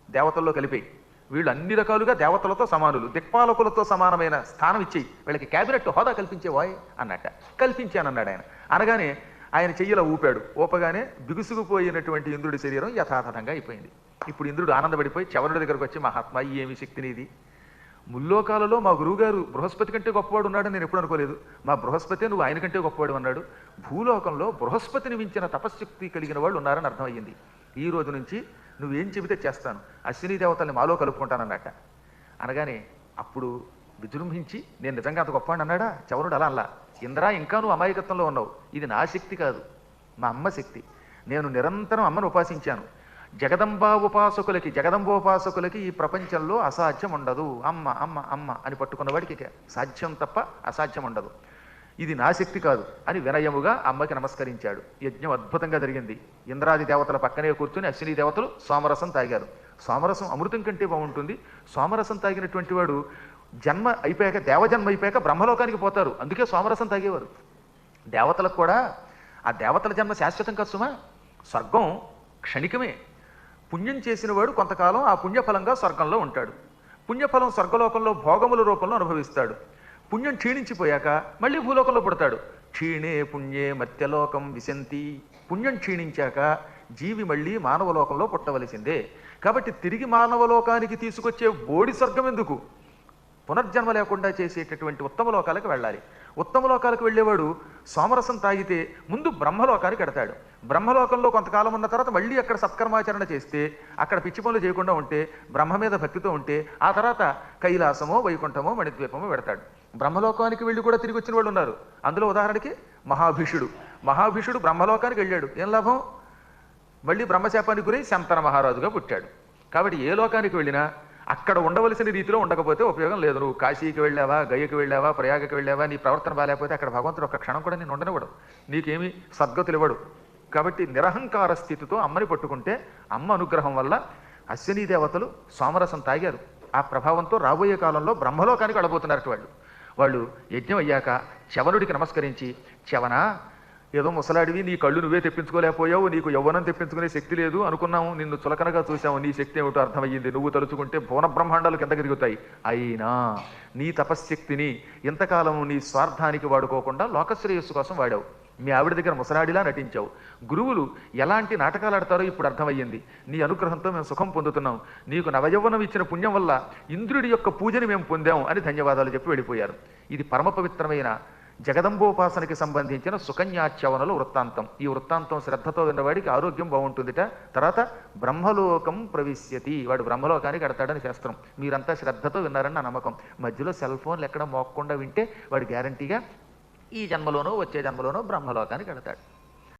దేవతల్లో కలిపేయి. వీళ్ళు అన్ని రకాలుగా దేవతలతో సమానులు, దిక్పాలకులతో సమానమైన స్థానం ఇచ్చేయి, వీళ్ళకి క్యాబినెట్ హోదా కల్పించేవాయ్ అన్నట్ట. కల్పించానన్నాడు ఆయన. అనగానే ఆయన చెయ్యిలా ఊపాడు. ఊపగానే బిగుసుకుపోయినటువంటి ఇంద్రుడి శరీరం యథాతథంగా అయిపోయింది. ఇప్పుడు ఇంద్రుడు ఆనందపడిపోయి చవనుడి దగ్గరకు వచ్చి, మహాత్మా ఏమి శక్తి నీది? ముల్లోకాలలో మా గురువుగారు బృహస్పతి కంటే గొప్పవాడు ఉన్నాడని నేను ఎప్పుడు అనుకోలేదు. మా బృహస్పతి నువ్వు ఆయన కంటే గొప్పవాడు అన్నాడు. భూలోకంలో బృహస్పతిని మించిన తపశ్శక్తి కలిగిన వాళ్ళు ఉన్నారని అర్థమయ్యింది. ఈ రోజు నుంచి నువ్వేం చెబితే చేస్తాను, అశ్విని దేవతల్ని మాలో కలుపుకుంటానన్నట్ట. అనగానే అప్పుడు విజృంభించి, నేను నిజంగా అంత గొప్పవాడిని అన్నాడా? చవనుడు అలా అలా, ఇంద్రా ఇంకా నువ్వు అమాయకత్వంలో ఉన్నావు, ఇది నా శక్తి కాదు, మా అమ్మ శక్తి. నేను నిరంతరం అమ్మను ఉపాసించాను. జగదంబోపాసకులకి ఈ ప్రపంచంలో అసాధ్యం ఉండదు. అమ్మ అమ్మ అమ్మ అని పట్టుకున్నవాడికి సాధ్యం తప్ప అసాధ్యం ఉండదు. ఇది నా శక్తి కాదు అని వినయముగా అమ్మకి నమస్కరించాడు. యజ్ఞం అద్భుతంగా జరిగింది. ఇంద్రాది దేవతల పక్కనే కూర్చుని అశ్విని దేవతలు సోమరసం తాగారు. సోమరసం అమృతం కంటే బాగుంటుంది. సోమరసం తాగినటువంటి వాడు జన్మ అయిపోయాక, దేవజన్మ అయిపోయాక బ్రహ్మలోకానికి పోతారు. అందుకే సోమరసం తాగేవారు. దేవతలకు కూడా ఆ దేవతల జన్మ శాశ్వతం కాదు సుమా. స్వర్గం క్షణికమే. పుణ్యం చేసిన వాడు కొంతకాలం ఆ పుణ్యఫలంగా స్వర్గంలో ఉంటాడు. పుణ్యఫలం స్వర్గలోకంలో భోగముల రూపంలో అనుభవిస్తాడు. పుణ్యం క్షీణించిపోయాక మళ్ళీ భూలోకంలో పుడతాడు. క్షీణే పుణ్యే మర్త్యలోకం విశంతి. పుణ్యం క్షీణించాక జీవి మళ్ళీ మానవలోకంలో పుట్టవలసిందే. కాబట్టి తిరిగి మానవలోకానికి తీసుకొచ్చే బోడి స్వర్గం ఎందుకు? పునర్జన్మ లేకుండా చేసేటటువంటి ఉత్తమ లోకాలకు వెళ్ళాలి. ఉత్తమ లోకాలకు వెళ్ళేవాడు సోమరసం తాగితే ముందు బ్రహ్మలోకానికి ఎడతాడు. బ్రహ్మలోకంలో కొంతకాలం ఉన్న తర్వాత మళ్ళీ అక్కడ సత్కర్మాచరణ చేస్తే, అక్కడ పిచ్చి పనులు చేయకుండా ఉంటే, బ్రహ్మ మీద భక్తితో ఉంటే, ఆ తర్వాత కైలాసమో వైకుంఠమో మణిద్వీపమో పెడతాడు. బ్రహ్మలోకానికి వెళ్ళి కూడా తిరిగి వచ్చిన వాళ్ళు ఉన్నారు. అందులో ఉదాహరణకి మహాభీషుడు బ్రహ్మలోకానికి వెళ్ళాడు. ఏం లాభం? మళ్ళీ బ్రహ్మశాపానికి గురై శంతన మహారాజుగా పుట్టాడు. కాబట్టి ఏ లోకానికి వెళ్ళినా అక్కడ ఉండవలసిన రీతిలో ఉండకపోతే ఉపయోగం లేదు. నువ్వు కాశీకి వెళ్ళావా, గయకి వెళ్ళావా, ప్రయాగకి వెళ్ళావా, నీ ప్రవర్తన బాగాలేకపోతే అక్కడ భగవంతుడు ఒక్క క్షణం కూడా నేను ఉండనివ్వడు, నీకేమీ సద్గతులు ఇవ్వడు. కాబట్టి నిరహంకార స్థితితో అమ్మని పట్టుకుంటే అమ్మ అనుగ్రహం వల్ల అశ్విని దేవతలు సోమరసం తాగారు. ఆ ప్రభావంతో రాబోయే కాలంలో బ్రహ్మలోకానికి వెళ్ళబోతున్నారు వాళ్ళు. యజ్ఞం అయ్యాక చవనుడికి నమస్కరించి, చవన ఏదో ముసలాడివి, నీ కళ్ళు నువ్వే తెప్పించుకోలేకపోయావు, నీకు యవ్వనం తెప్పించుకునే శక్తి లేదు అనుకున్నాము, నిన్ను చులకనగా చూసాము, నీ శక్తి ఏమిటో అర్థమయ్యింది, నువ్వు తలుచుకుంటే భువన బ్రహ్మాండాలు కింద తిరుగుతాయి. అయినా నీ తపశ్శక్తిని ఇంతకాలము నీ స్వార్థానికి వాడుకోకుండా లోకశ్రేయస్సు కోసం వాడావు. మీ ఆవిడ దగ్గర ముసలాడిలా నటించావు. గురువులు ఎలాంటి నాటకాలు ఆడతారో ఇప్పుడు అర్థమయ్యింది. నీ అనుగ్రహంతో మేము సుఖం పొందుతున్నాం, నీకు నవయవ్వనం ఇచ్చిన పుణ్యం వల్ల ఇంద్రుడి యొక్క పూజని మేము పొందాం అని ధన్యవాదాలు చెప్పి వెళ్ళిపోయారు. ఇది పరమ పవిత్రమైన జగదంబోపాసనకి సంబంధించిన సుకన్యాచ్యవనల వృత్తాంతం. ఈ వృత్తాంతం శ్రద్ధతో విన్నవాడికి ఆరోగ్యం బాగుంటుందిట. తర్వాత బ్రహ్మలోకం ప్రవిశ్యతి, వాడు బ్రహ్మలోకానికి ఎడతాడని శాస్త్రం. మీరంతా శ్రద్ధతో విన్నారని నా నమ్మకం. మధ్యలో సెల్ ఫోన్లు ఎక్కడ మోక్కుండా వింటే వాడు గ్యారంటీగా ఈ జన్మలోనో వచ్చే జన్మలోనో బ్రహ్మలోకానికి ఎడతాడు.